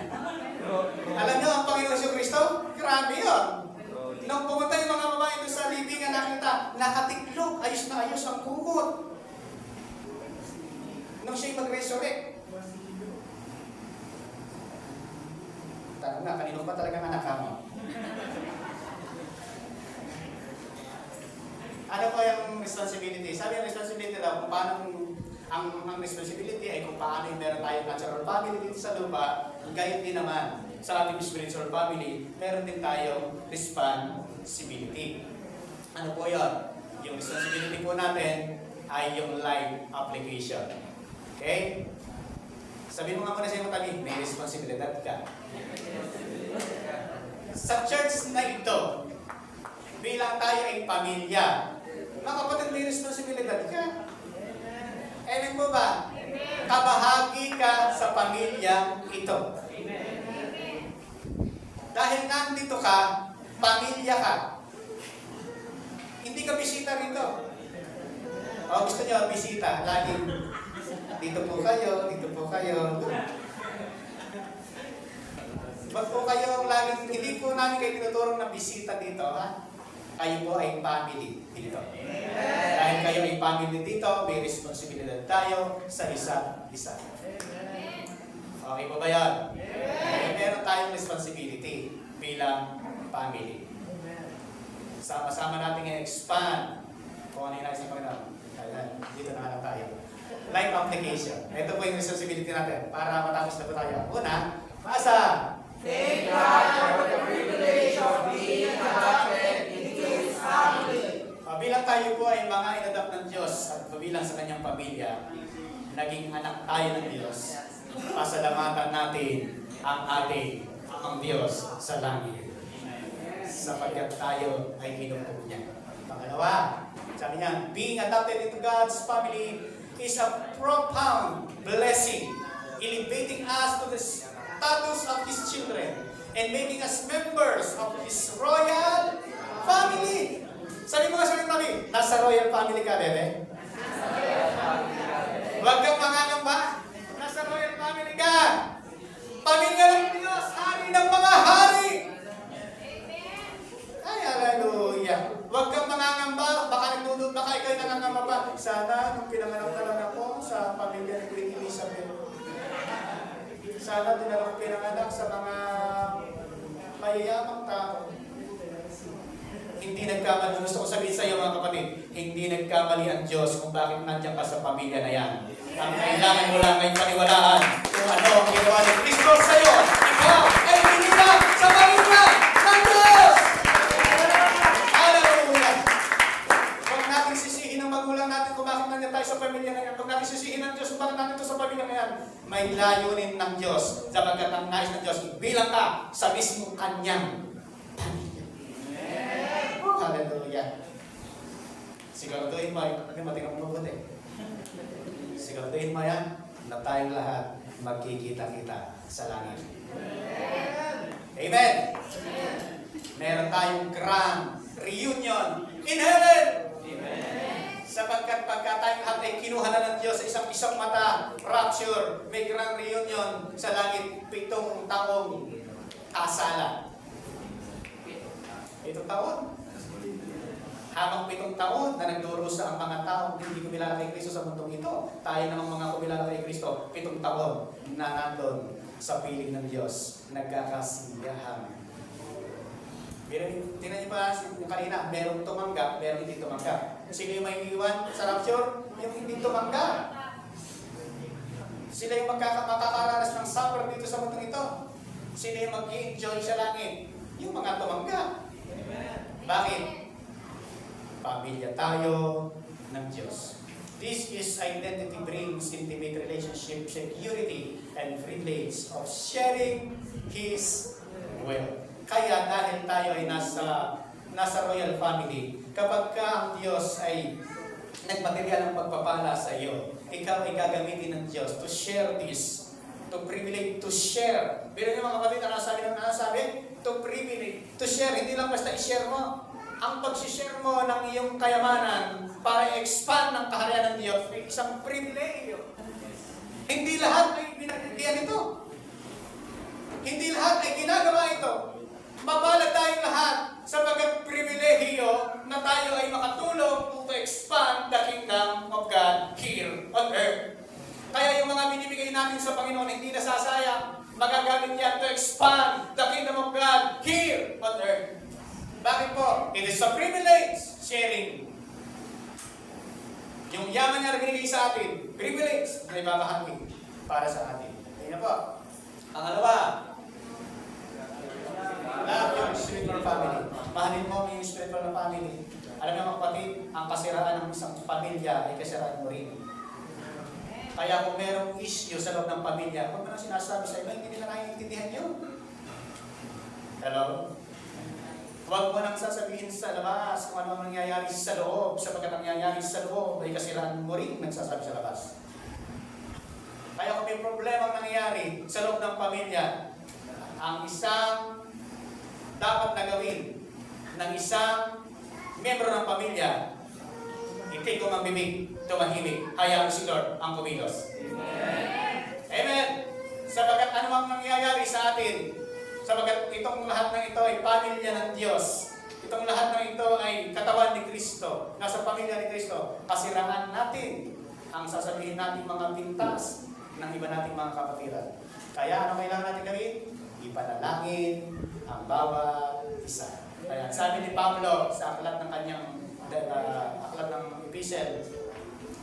Speaker 1: Alam niyo, ang Panginoon si Kristo, grabe yun. Nung pumunta yung mga babae doon sa libingan, nakita, nakatiklop, ayos na ayos ang kumot. Nung siya'y mag-resurrect. Tanong nga, kanino ba talagang anak mo? Ano po yung responsibility? Sabi ang responsibility daw, kung paano ang responsibility ay kung paano yung meron tayong natural family dito sa lupa, gayet din naman sa ating spiritual family, meron din tayong responsibility. Ano po yun? Yung responsibility po natin ay yung life application. Okay? Sabihin mo nga muna sa iyong tabi, may responsibilidad ka. Sa church na ito, bilang tayo ay pamilya, mga kapatid, may responsibilidad ka. Amen po ba? Kabahagi ka sa pamilya ito. Dahil nandito ka, pamilya ka. Hindi ka bisita rito. O gusto nyo bisita, laging dito po kayo, dito po kayo. Wag po kayo laging, hindi po namin kayo tinuturong na bisita dito, ha? Kayo po ay family dito. Dahil kayo ay family dito, may responsibilidad tayo sa isa't isa. Okay po ba yan? Meron tayong responsibility bilang family. Sama-sama natin i-expand kung ano yung nais ng Panginoon. Dito na lang tayo. Life application. Ito po yung responsibility natin para matapos na po tayo. Una, masa!
Speaker 2: Thank God for the privilege of being adopted into His family.
Speaker 1: Bilang tayo po ay mga inadapt ng Diyos at kabilang sa kanyang pamilya, naging anak tayo ng Diyos. Pasalamatan natin ang ating ang Diyos sa langit. Sapagkat tayo ay kinumpog niya. Pangalawa, sabi niya, being adopted into God's family is a profound blessing, elevating us to the status of His children and making us members of His royal family. Sabi mo nga sa mga nasa royal family ka, bebe? Huwag kang mangangamba. Nasa royal family ka. Pamilya ng Diyos, hari ng mga hari. Ay, hallelujah. Huwag kang mangangamba. Baka ikaw nangangamba pa. Sana, nung pinanganak na lang ako sa pamilya ni Queen Elizabeth. Sana din ako pinanganak sa mga mayayamang tao. Hindi nagkamali. Gusto ko sabihin sa iyo mga kapatid, hindi nagkamali ang Diyos kung bakit nandiyan ka sa pamilya na yan. Ang kailangan mo lang ay paniwalaan kung ano ang ginawa ni Kristo sa iyo. Ikaw ay binila sa pamilya ng Diyos! Hallelujah! Huwag natin sisihin ang magulang natin kung bakit nandiyan tayo sa pamilya na yan. Huwag natin sisihin ang Diyos kung bakit natin ito sa pamilya na yan. May layunin ng Diyos sapagkat ang nais ng Diyos, bilang ka sa mismong kanyang pamilya. Hallelujah. Siguraduhin mo, matingnan mo mabuti. Siguraduhin mo yan na tayong lahat magkikita-kita sa langit. Amen! Meron tayong grand reunion in heaven! Sapagkat pagka tayong lahat ay kinuha na ng Diyos sa isang mata, rapture, may grand reunion sa langit, 7 taong kasalan. 7 taon? Habang 7 taon na nagdurusa ang mga taong hindi kumilala kay Kristo sa mundong ito, tayo namang mga kumilala kay Kristo, 7 taon na nandun sa piling ng Diyos, nagkakasiyahan. Pero tingnan niyo pa yung kanina, merong tumanggap, merong hindi tumanggap. Sino yung may iwan sa rapture? Yung hindi tumanggap. Sila yung makakaranas ng suffer dito sa mundong ito. Sino yung mag-i-enjoy sa langit? Yung mga tumanggap. Bakit? Pamilya tayo ng Diyos. This is identity brings intimate relationship, security, and privilege of sharing His will. Kaya dahil tayo ay nasa royal family, kapag ka ang Diyos ay nagmaterial ng pagpapala sa iyo, ikaw ay gagamitin ng Diyos to share this, to privilege, to share. Pero yung mga kapatid, ano sabi? To privilege, to share, hindi lang basta i-share mo. Ang pag-share mo ng iyong kayamanan para i-expand ng kaharian ng Diyos ay isang privilege. Hindi lahat ay binibigyan ito. Hindi lahat ay ginagawa ito. Mapalad tayong lahat sapagkat pribilehiyo na tayo ay makatulong to expand the kingdom of God here on earth. Kaya yung mga binibigay natin sa Panginoon hindi nasasayang. Magagamit yan to expand the kingdom of God here on earth. Bakit po? It is a privilege sharing. Yung yaman niya na binigay sa atin, privilege na ibabahagi para sa atin. Kaya po. Pangalawa, love your spiritual family. Mahalin mo yung spiritual na family. Alam niyo mga kapatid, ang kasiraan ng isang pamilya ay kasiraan mo rin. Kaya kung merong issue sa loob ng pamilya, huwag mo nang sinasabi sa iba, hindi nila naiintindihan yun. Hello? Huwag mo nang sasabihin sa labas kung ano ang nangyayari sa loob, sapagkat ang nangyayari sa loob ay kasiraan mo rin nagsasabi sa labas. Kaya kung may problema ang nangyayari sa loob ng pamilya, ang isang dapat na gawin ng isang membro ng pamilya, hindi ko mamimig, tumahimik, hayaan si Lord ang kumilos. Amen! Amen! Sapagkat ano ang nangyayari sa atin, sapagkat itong lahat ng ito ay pamilya ng Diyos. Itong lahat ng ito ay katawan ni Kristo. Nasa pamilya ni Kristo. Kasiraan natin ang sasabihin natin mga pintas ng iba nating mga kapatiran. Kaya ano kailangan natin gawin? Ipanalangin ang bawat isa. Kaya sabi ni Pablo sa aklat ng kanyang aklat ng epistle,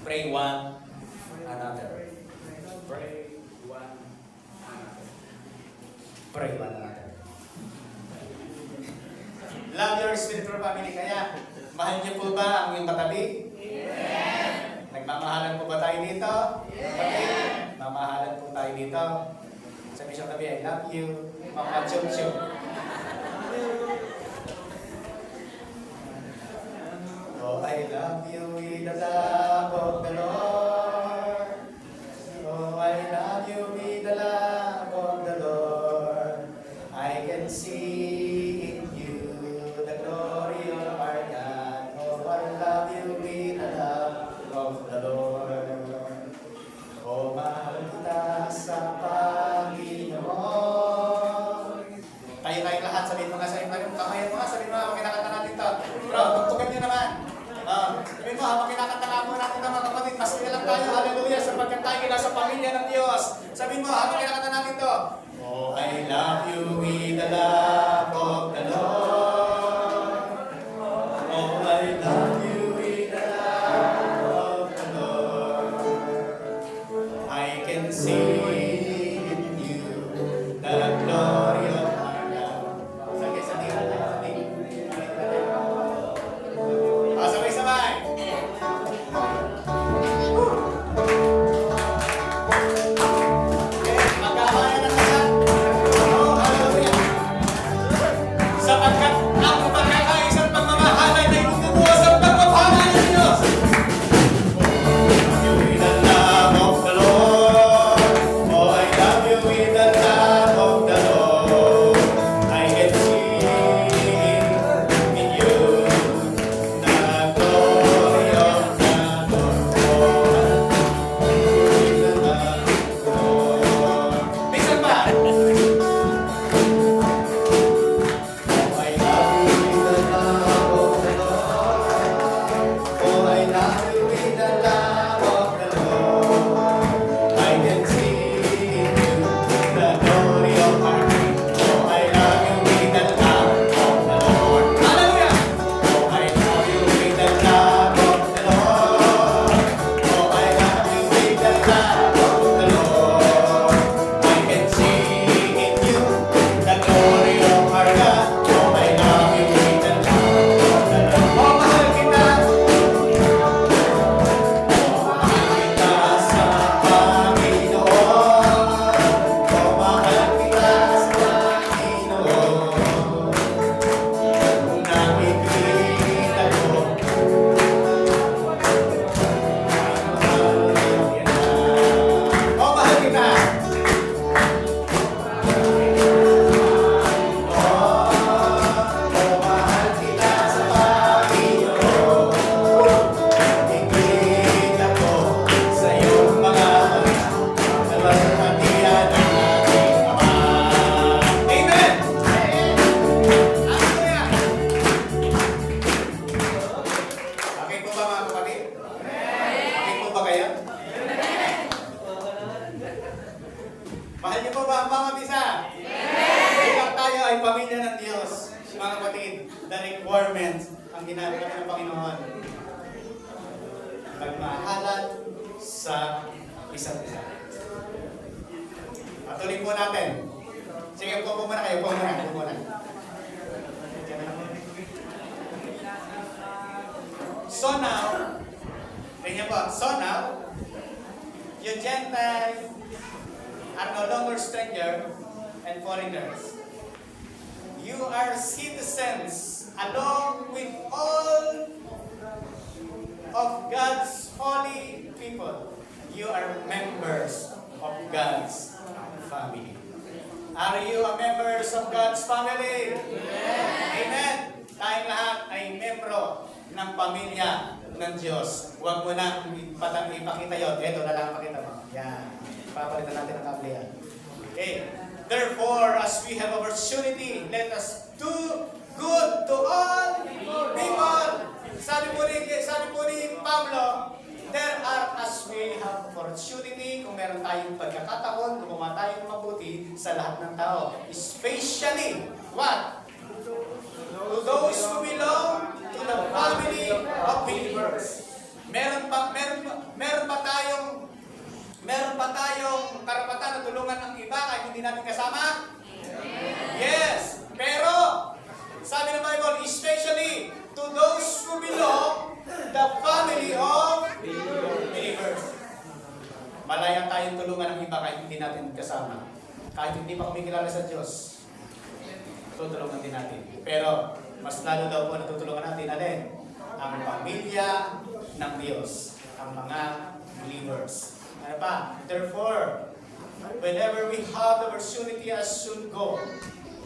Speaker 1: pray one another. Pray one another. Pray one another. Love your spiritual family. Kaya, mahal niyo po ba ang iyong katabi? Yes! Nagmamahalan po ba tayo dito? Yes! Mamahalan po tayo dito. Sabi siya tabi, I love you. Mga chum-chum. Oh, I love you with the love of the Lord. Oh, I love you with the love of the Lord. I can see in you the glory of our God. Oh, I love you with the love of the Lord. Oh, mahal kita sa Panginoon. Tayo lahat, sabihin mo nga sa inyo, kamayan mo nga, sabihin mo nga, kinakanta natin ito. Bro, tugtugan nyo naman. Sabihin mo, habang kinakanta nga po natin mga kapatid, masaya lang tayo, hallelujah, sapagkat tayo nasa pamilya ng Diyos. Sabihin mo, habang kinakanta natin ito, oh, I love you with the love of the Lord. Oh, I love you with the love of the Lord. I can see in you the glory of our God. Sabay-sabay. Magkakayan na tayo. Oh, hallelujah. Sapagkat ang pagkakaisang pagmamahalay na inutubuo sa pagpapahala ng Diyos. You with the love of the Lord. Oh, I love you with the love of the Lord. can see in you the glory of our King. Oh, I love you with the love of the Lord. Hallelujah! Oh, I love you with the love of the Lord. Oh, I love you with the love of the Lord. I can see in you the glory of our God. Oh, I love you with the love of the Lord. Oh, mahal kita. Mahal kita sa Panginoon. Oh, mahal kita sa Panginoon. Nakikita ko. Oh, mahal kita. Oh, mahal kita sa Panginoon. Nakikita ko sa iyong mga mata, sa bawat ng ating Ama. Amen! Hallelujah! Okay po ba mga kapatid? Okay po ba kayo? Mahal niyo po ba ang bawat isa? Bilang tayo ay pamilya ng Diyos, mga kapatid, the requirement ang ginagawa ng Panginoon. Magmahalan sa isa't isa. Patuloy po natin. Sige, upo muna kayo. Upo muna. So now, tingnan po. So now, you Gentiles are no longer stranger and foreigners. You are citizens along with all of God's holy people. You are members of God's family. Are you a members of God's family? Amen. Tayong lahat ay membro ng pamilya ng Diyos. Huwag mo na ipakita yun. Ito na lang pakita mo. Yan. Papalitan natin ang kable yan. Okay. Therefore, as we have opportunity, let us do good to all people. Sabi po ni Pablo, there are, as we have opportunity, kung meron tayong pagkakataon, gumawa tayong mabuti sa lahat ng tao. Especially, what? To those who belong to the family of believers. Meron pa tayong karapatan na tulungan ng iba kahit hindi natin kasama? Yes. Pero, sabi ng Bible, especially to those who belong the family of believers. Malaya tayong tulungan ng iba kahit hindi natin kasama. Kahit hindi pa kami kilala sa Diyos, tutulungan din natin. Pero, mas lalo daw po natutulungan natin alin? Ang pamilya ng Diyos. Ang mga believers. Ano pa? Therefore, whenever we have the opportunity, I should go.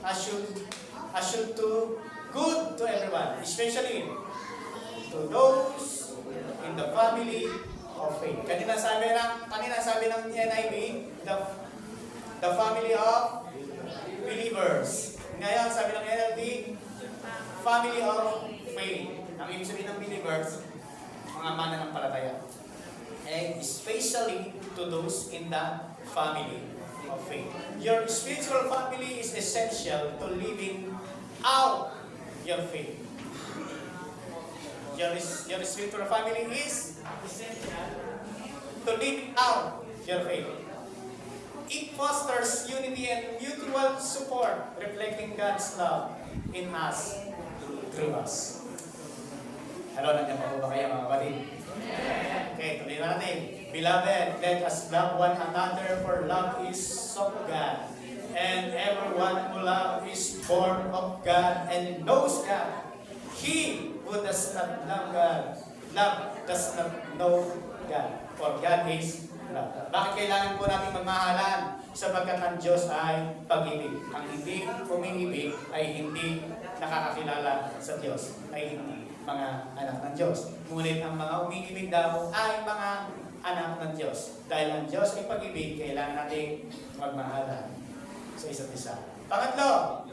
Speaker 1: I should do good to everyone, especially to those in the family of faith. Kanina sabi ng NIV, the family of believers. Ngayon sabi ng NLT, family of faith. Ang ibig sabihin ng believers, mga mananampalataya. And especially to those in the family of faith. Your spiritual family is essential to living out your faith. Your spiritual family is essential to live out your faith. It fosters unity and mutual support, reflecting God's love in us, through us. Hello, nandiyan pa po ba kayo mga kapatid? Okay, tuloy natin. Beloved, let us love one another, for love is of God. And everyone who loves is born of God and knows God. He who does not love does not know God, for God is love. Bakit kailangan po natin magmahalan? Sapagkat ang Diyos ay pag-ibig. Ang hindi umingibig ay hindi nakakakilala sa Diyos, ay hindi mga anak ng Diyos. Ngunit ang mga umingibig daw ay mga anak ng Diyos. Dahil ang Diyos ay pag-ibig, kailangan natin magmahalan sa isa't isa. Pangatlo,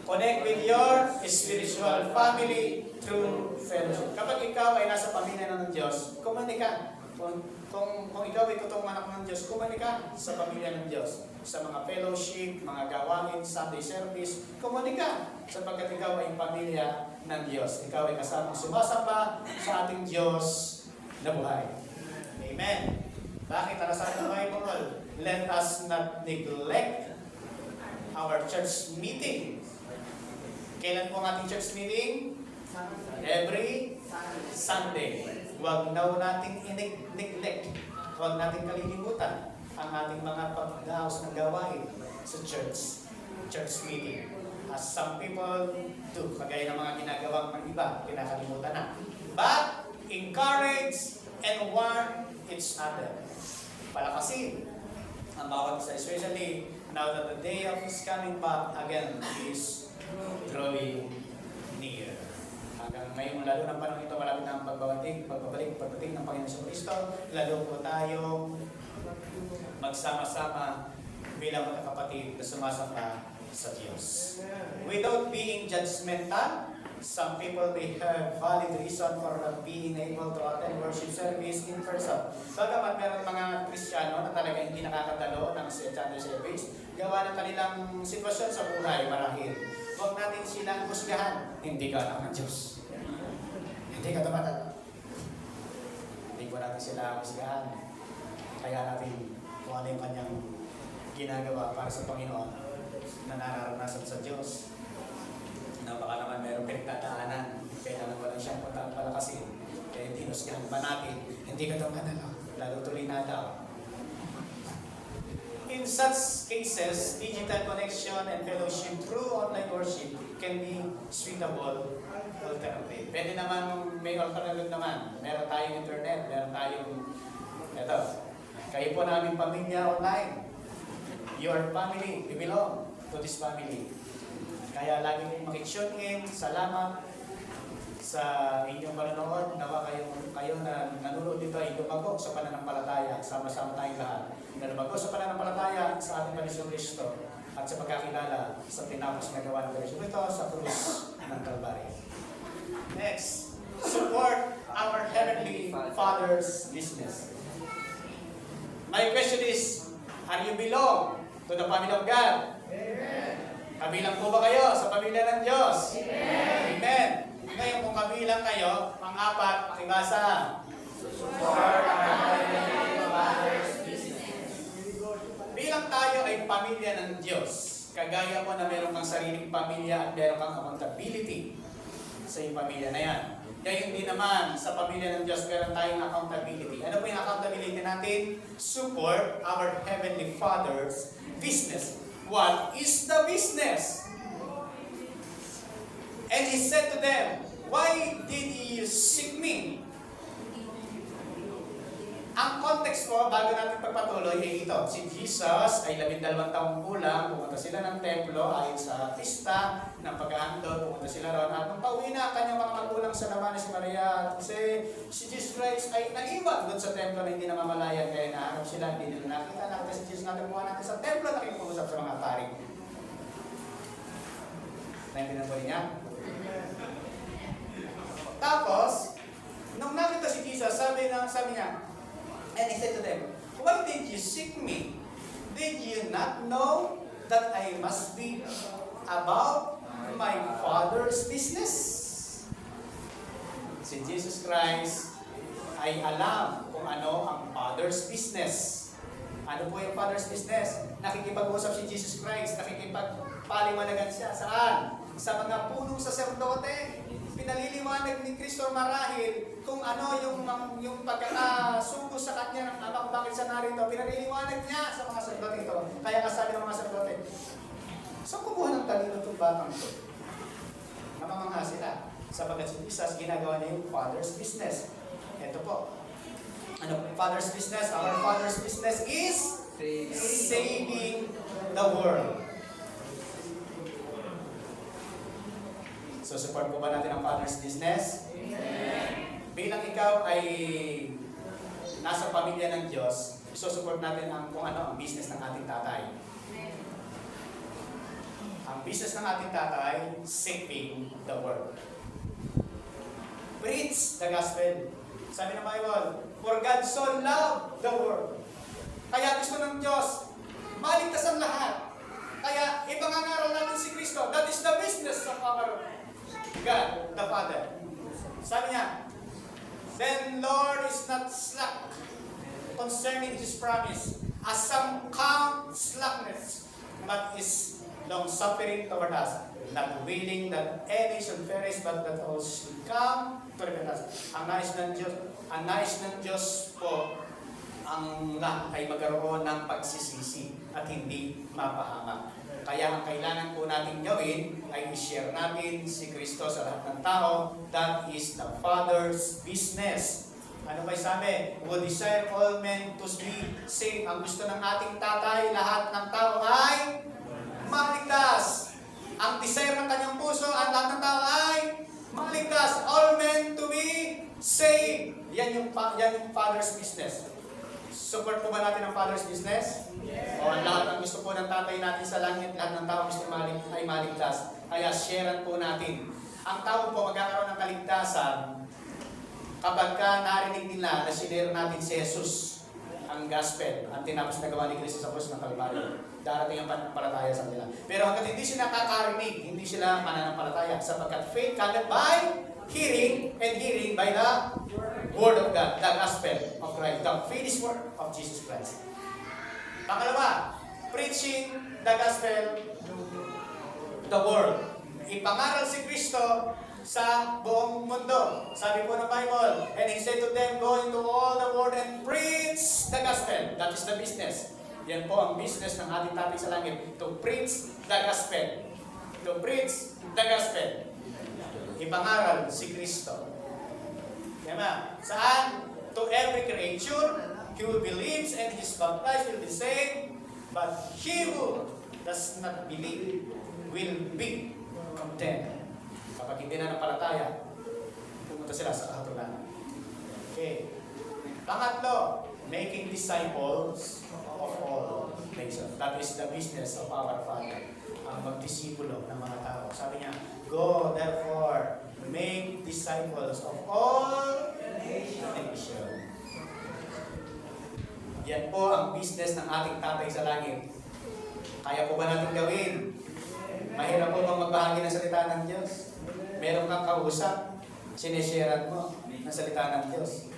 Speaker 1: connect with your spiritual family through fellowship. Kapag ikaw ay nasa pamilya ng Diyos, Kung ikaw ay totoong anak ng Diyos, kumani ka sa pamilya ng Diyos. Sa mga fellowship, mga gawain, Sunday service, kumani ka sapagkat ikaw ay pamilya ng Diyos. Ikaw ay kasamang sumasamba sa ating Diyos na buhay. Amen. Bakit? Ano sabi ng Bible? Let us not neglect our church meeting. Kailan po ang ating church meeting? Every Sunday. Huwag na nating i-neglect. Huwag nating kalilimutan ang ating mga pag-house na gawain sa church meeting. As some people do, kagaya ng mga ginagawang ng iba, kinakalimutan na. But, encourage and warn each other. Palakasin ang bawat isa, especially now that the day of His coming back again is drawing near. Hanggang ngayon, lalo ng panahon ito, malapit na ang pagbabalik ng Panginoon sa Kristo, lalo po tayong magsama-sama bilang mga kapatid na sumasamba sa Diyos. Without being judgmental, some people may have valid reason for not being able to attend worship service in person. Bagamat meron mga Kristiyano na talaga hindi nakakatalo ng Sunday service, gawa ng kanilang sitwasyon sa buhay marahil. Huwag natin silang husgahan. Hindi ka anak ng Diyos. Hindi ka tumatalo. Hindi po natin sila husgahan. Kaya natin kung ano yung kanyang ginagawa para sa Panginoon na nararanasan sa Diyos. Na baka naman mayroong pinagtataanan, kailangan ko lang siyang palakasin. Kaya hinusgahan pa natin, hindi ka tumatalo. Lalo tuloy na daw. In such cases, digital connection and fellowship through online worship can be suitable alternative. Pwede naman, may alternative naman. Meron tayong internet, meron tayong, ito, kayo po namin pamilya online. Your family, we belong to this family. Kaya lagi mong makitune in, salamat sa inyong panonood. Nawa kayo na nanonood dito ay lumagok sa pananampalataya. Sama-sama tayong lahat. Na lumagok sa pananampalataya sa ating Panginoon Kristo at sa pagkakilala sa tinapos na gawa ng Kristo ito sa krus ng Kalbaryo. Next, support our Heavenly Father's business. My question is, are you belong to the family of God?
Speaker 2: Amen.
Speaker 1: Kabilang po ba kayo sa pamilya ng Diyos?
Speaker 2: Amen.
Speaker 1: Amen. Ngayon kung kabilang kayo, pang-apat, pakibasa.
Speaker 2: Support our Heavenly Father's business.
Speaker 1: Bilang tayo ay pamilya ng Diyos, kagaya po na meron kang sariling pamilya at meron kang accountability sa iyong pamilya na yan. Gayon din naman sa pamilya ng Diyos, meron tayong accountability. Ano po yung accountability natin? Support our Heavenly Father's business. What is the business? And He said to them, why did you seek me? Ang context po, bago natin pagpatuloy, ay ito. Si Jesus ay 12 taong gulang, pumunta sila ng templo ayon sa pista ng pag-aandon, pumunta sila ron. At nung pauwi na ang kanyang mga magulang sa naman si Maria at si Jesus Christ ay naiwan doon sa templo na hindi namamalayan. Kaya nahanap sila, hindi nila nakita si Jesus na nabuha natin sa templo na kinuusap sa mga pari. Naintindihan po niya? Tapos, nung nakita si Jesus, sabi niya, and He said to them, why did you seek me? Did you not know that I must be about my Father's business? Si Jesus Christ ay alam kung ano ang Father's business. Ano po yung Father's business? Nakikipag-usap si Jesus Christ, nakikipagpaliwanagan siya. Saan? Sa mga punong saserdote. Pinaliliwanag ni Kristo marahil kung ano yung pagkakasugo sa kanya ng Ama kung bakit siya narito. Pinaliliwanag niya sa mga saserdote ito. Kaya kasabi ng mga saserdote, saan kumuha ng talino itong batang ito? Namamangha sila. Sapagkat si Jesus, ginagawa niya yung Father's business. Ito po. Ano po yung Father's business? Our Father's business is saving the world. So, support po ba natin ang Father's business? Amen. Bilang ikaw ay nasa pamilya ng Diyos, isusupport natin kung ano ang business ng ating tatay. Ang business ng ating tatay, saving the world. Preach the gospel. Sabi ng Bible, for God so loved the world. Kaya gusto ng Diyos, maligtas ang lahat. Kaya ipangangaral natin si Kristo. That is the business of our God, the Father. Sabi niya, then Lord is not slack concerning His promise, as some count slackness, but is long-suffering toward us, not willing that any should perish, but that all should come to repentance. Ang nais ng Diyos po, ang lahat ay magkaroon ng pagsisisi at hindi mapahamak. Kaya ang kailangan po natin gawin ay i-share natin si Kristo sa lahat ng tao. That is the Father's business. Ano ba sabi? Who desire all men to be saved. Ang gusto ng ating tatay, lahat ng tao ay maligtas. Ang desire ng kanyang puso, ang lahat ng tao ay maligtas. All men to be saved. Yan yung Father's business. Support po ba natin ang Father's business? Yes. O ang lahat ng gusto po ng tatay natin sa langit, lahat ng tao gusto ay maligtas. Kaya sharean po natin. Ang tao po magkakaroon ng kaligtasan kapag ka narinig nila na sinare natin si Jesus, ang gospel, ang tinapos na gawa ni Kristo sa krus ng Kalbaryo. Darating ang pananampalataya sa kanila. Pero hanggat hindi sila nakakarinig, hindi sila mananampalataya sapagkat faith cometh by hearing, and hearing by the Word of God, the gospel of Christ, the finished work of Jesus Christ. Pangalawa, preaching the gospel, the world. Ipangaral si Kristo sa buong mundo. Sabi po ng Bible, and He said to them, go into all the world and preach the gospel. That is the business. Yan po ang business ng ating tatay sa langit, to preach the gospel. To preach the gospel. Ipangaral si Kristo. Diba? Saan? To every creature, he who believes and is baptized will be saved, but he who does not believe will be condemned. Kapag hindi na napalataya, pumunta sila sa kahatulan. Okay. Pangatlo, making disciples of all nations. That is the business of our Father. Ang magdisipulo ng mga tao. Sabi niya, go therefore, make disciples of all nations. Yan po ang business ng ating tatay sa langit. Kaya po ba natin gawin? Mahirap po bang magbahagi ng salita ng Diyos? Meron kang kausap, sinesharean mo ng salita ng Diyos.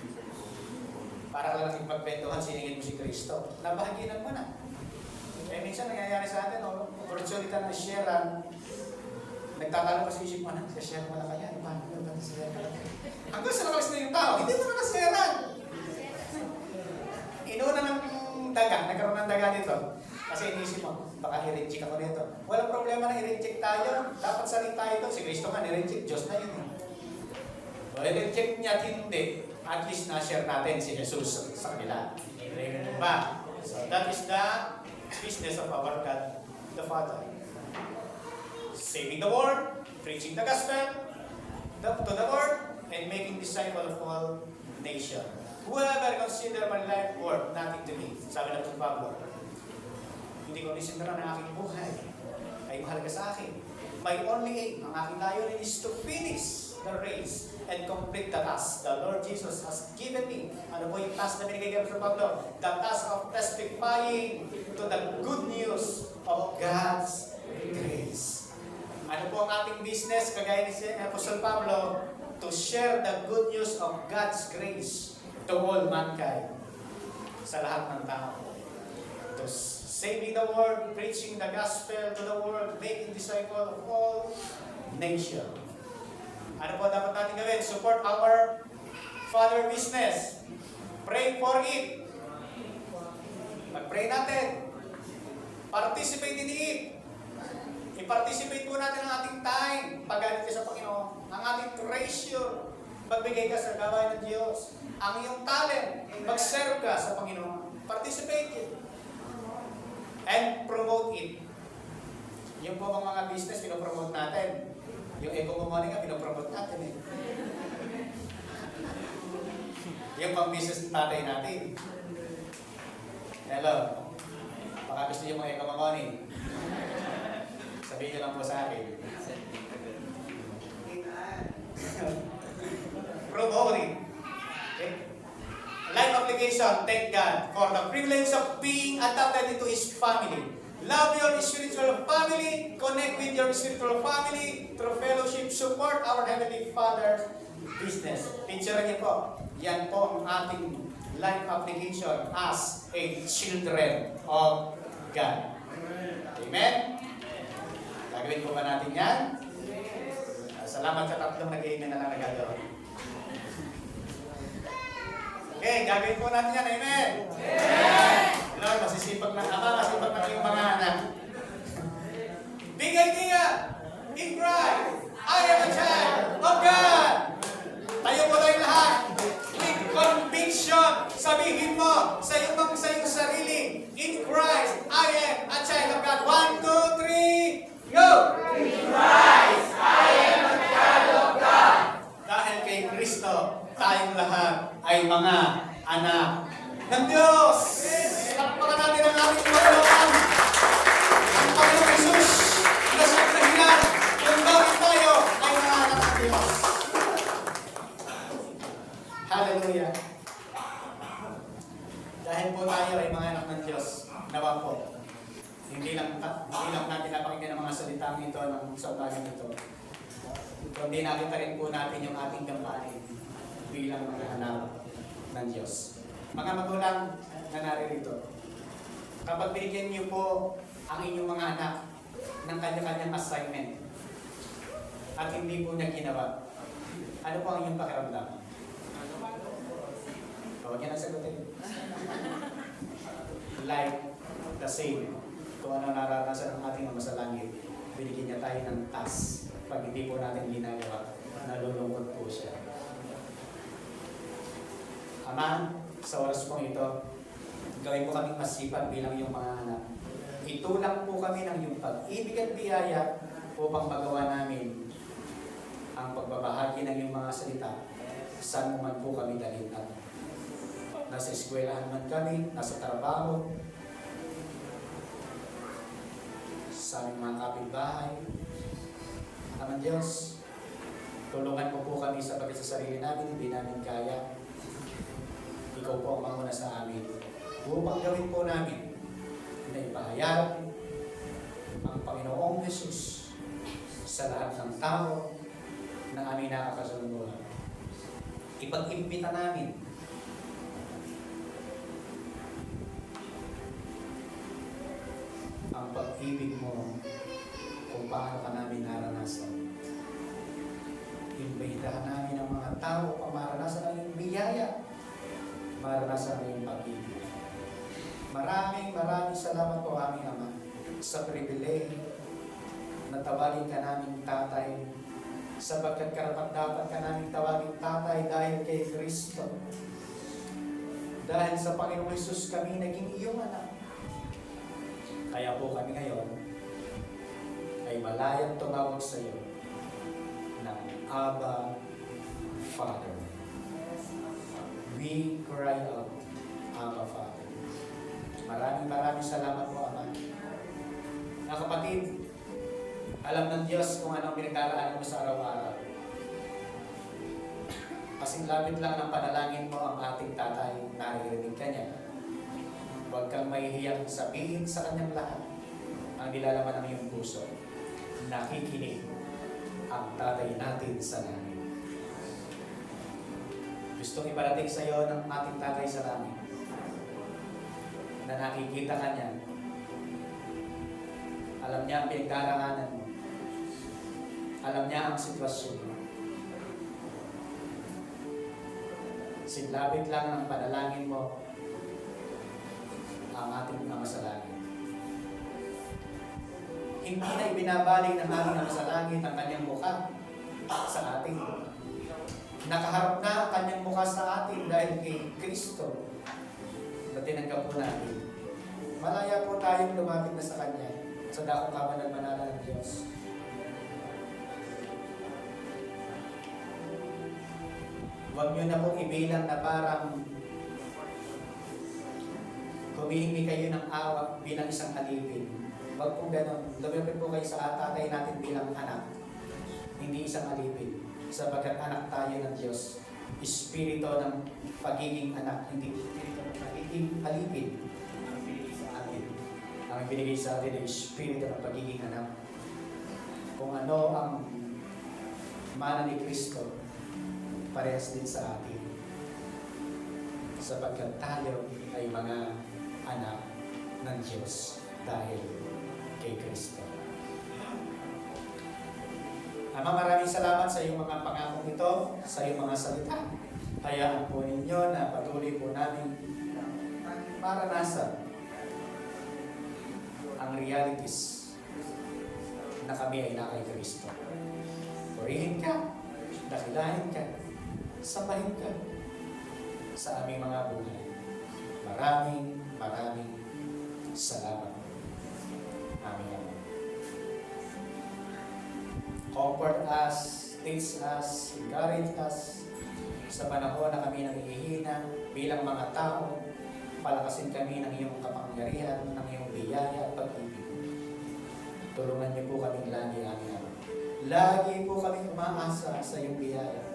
Speaker 1: Para lang ipagpentuhan, siningin mo si Kristo. Nabahaginan mo na. Eh minsan nangyayari sa atin, opportunity na sharean, nagtatanong pa sa isip mo, share mo na kaya? Paano ba share? Hanggang sa nakalis na yung tao, hindi mo nakasharean. Inuuna ng daga, nagkaroon ng daga dito. Kasi inisip mo, baka i-reject ako dito. Walang problema na i-reject tayo. Dapat salita tayo doon. Si Kristo nga, i-reject. Diyos na yun. Well, i-reject niya at hindi. At least na-share natin si Jesus sa kanila. Amen ba? So that is the business of our God, the Father. Saving the world, preaching the gospel to the world, and making disciples of all nations. Whoever consider my life worth nothing to me, sabi ng Pablo, hindi ko nisindaran ang aking buhay ay mahalaga sa akin. My only aim, ang aking layunin is to finish the race and complete the task the Lord Jesus has given me. Ano po yung task na binigay sa Pablo? The task of testifying to the good news of God's grace. Ano po ang ating business, kagaya ni Apostle Pablo, to share the good news of God's grace to all mankind, sa lahat ng tao. To saving the world, preaching the gospel to the world, making disciples of all nations. Ano po dapat natin gawin? Support our Father business. Pray for it. Mag-pray natin. Participate in it. I-participate po natin ang ating time. Paggalit ka sa Panginoon. Ang ating treasure. Magbigay ka sa gawain ng Diyos. Ang iyong talent. Mag-serve ka sa Panginoon. Participate it. And promote it. Yung po mga business, pinopromote natin. Yung eco-money nga, pinopromote natin eh. Yung pang business tatay natin. Hello. Baka gusto niyo mga eco-money. Sabihin niyo lang po sa akin. Promote it. Okay? Life application, thank God for the privilege of being adopted into His family. Love your spiritual family, connect with your spiritual family through fellowship, support our Heavenly Father business. Picture niyo po, yan po ang ating life application as a children of God. Amen? Gagawin po ba natin yan? Salamat sa tatlong nag-iinan na lang nagagawa. Okay, gagawin po natin yan. Amen? Amen! Lord, masisipag na ama, masipag na yung mga anak. Big idea! In Christ, I am a child of God! Tayo po tayo lahat. With conviction, sabihin mo sa iyong sarili, in Christ, I am a child of God. 1, 2, 3, go!
Speaker 2: In Christ, I am a child of God.
Speaker 1: Dahil kay Kristo, tayong lahat ay mga anak ng Diyos. Takpakan natin ang ating Panginoon. Ang Panginoon Jesus, na sa dahilan kung bakit tayo ay mga anak ng Diyos. Hallelujah. Dahil po tayo ay mga anak ng Diyos, nawa po, hindi lang natin napakinggan ang mga salitang ito ng sautagan ito, kundi nakita rin po natin yung ating gampanin bilang mga anak ng Diyos. Mga magulang na naririto, kapag binigyan niyo po ang inyong mga anak ng kanya-kanyang assignment at hindi po niya ginawa, ano po ang inyong pakiramdam? Huwag niya nang sagutin. Like the same, kung ano naranasan ng ating Ama sa langit, binigyan niya tayo ng task. Pag hindi po natin ginagawa, nalulungkot po siya. Ama, sa oras pong ito, gawin po kaming masipag bilang iyong mga anak. Itulang po kami ng iyong pag-ibig at biyaya upang magawa namin ang pagbabahagi ng iyong mga salita saan man po kami dalitan. Nasa eskwelahan man kami, nasa trabaho, sa aming mga kapitbahay. Ama Diyos, tulungan mo po kami sa pagkasasarili namin, hindi namin kaya. Ikaw po ang manguna sa amin. Upang gawin po namin na ipahayag ang Panginoong Jesus sa lahat ng tao na aming nakakasunod. Ipag-impita namin ang pag-ibig mo kung paano ka namin naranasan. Imbitahan namin ang mga tao upang maranasan ang iyong biyaya, maranasan ang iyong pag-ibig. Maraming salamat po aming Ama sa pribilehiyo na tawagin ka namin tatay, sapagkat karapat-dapat ka namin tawagin tatay dahil kay Kristo. Dahil sa Panginoong Jesus kami naging iyong anak. Kaya po kami ngayon ay malayang tumawag sa iyo ng Abba, Father. We cry out, Abba, Father. Maraming salamat po, Ama. Mga kapatid, alam ng Diyos kung anong pinagdaraanan mo sa araw-araw. Kasing lapit lang ng panalangin mo ang ating tatay, naririnig ka niya. Huwag kang mahihiyang sabihin sa kanyang lahat ang nilalaman ng iyong puso. Nakikinig ang tatay natin sa langit. Gustong iparating sa iyo ng ating tatay sa langit na nakikita ka niya. Alam niya ang pinagdaraanan mo. Alam niya ang sitwasyon mo. Sinlapit lang ng panalangin mo ang ating Ama sa langit. Hindi na ibinabaling ng ating Ama sa langit ang kanyang mukha sa atin. Nakaharap na ang kanyang mukha sa atin dahil kay Kristo na tinanggap po natin. Malaya po tayong lumapit na sa Kanya sa dakong kabanal-banal ng Diyos. Huwag nyo na pong ibilang na parang humihingi kayo ng awa bilang isang alipin. Huwag pong ganon. Lumipit po kayo sa tatay natin bilang anak. Hindi isang alipin. Sapagkat anak tayo ng Diyos espiritu ng pagiging anak, hindi espiritu ng pagiging alipin ang binigay sa atin. Ang binigay sa atin ay espiritu ng pagiging anak. Kung ano ang mana ni Kristo, parehas din sa atin. Sapagkat tayo ay mga anak ng Diyos dahil kay Kristo. Ama, maraming salamat sa iyong mga pangakong ito, sa iyong mga salita. Hayaan po ninyo na patuloy po namin maranasan ang realities na kami ay na kay Kristo. Purihin ka, dakilahin ka, sambahin ka sa aming mga buhay. Maraming salamat. Amen. Comfort us, teach us, encourage us sa panahon na kami nangihina bilang mga tao. Palakasin kami ng iyong kapangyarihan, ng iyong biyaya at pag-ibig. Tulungan niyo po kaming lagi, aming Ama. Lagi po kaming umaasa sa iyong biyaya.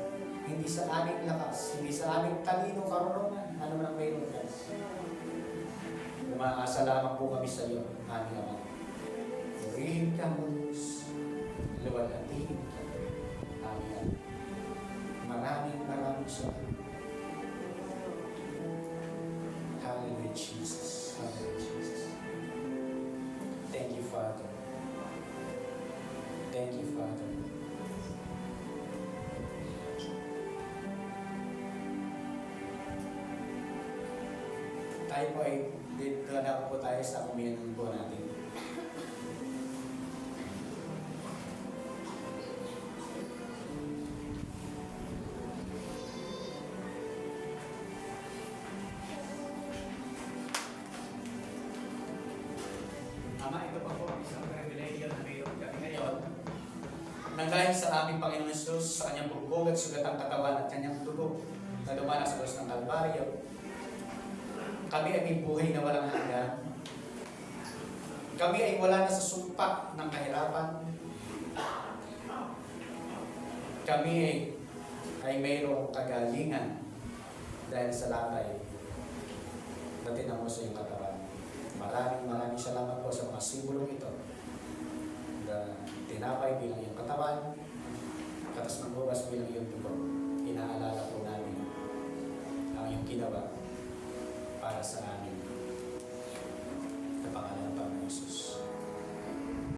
Speaker 1: Hindi sa aming lakas, hindi sa aming talino karunungan, ano man ang mayroon ka. Umaasa lamang po kami sa iyo, aming Ama. Purihin ka mo, Diyos. Luwalhatiin ka, aming Ama. Maraming salamat. Hallelujah, Jesus. Hallelujah, Jesus. Thank you, Father. Thank you, Father. Tayo po ay dito na po tayo sa communion po natin. Ama, ito pa po ang isang privilegyo na mayroon kami ngayon. Nanggaling sa aming Panginoon Jesus, sa kanyang bugbog at sugatang katawan at kanyang dugo na dumanas sa krus ng Kalbaryo. Kami ay may buhay na walang hanggan. Kami ay wala na sa sumpa ng kahirapan. Kami ay mayroong kagalingan dahil sa latay na tinamo sa iyong katawan. Maraming salamat po sa mga simbolong ito na tinapay bilang iyong katawan, katas ng bukas bilang iyong dugo. Inaalala po namin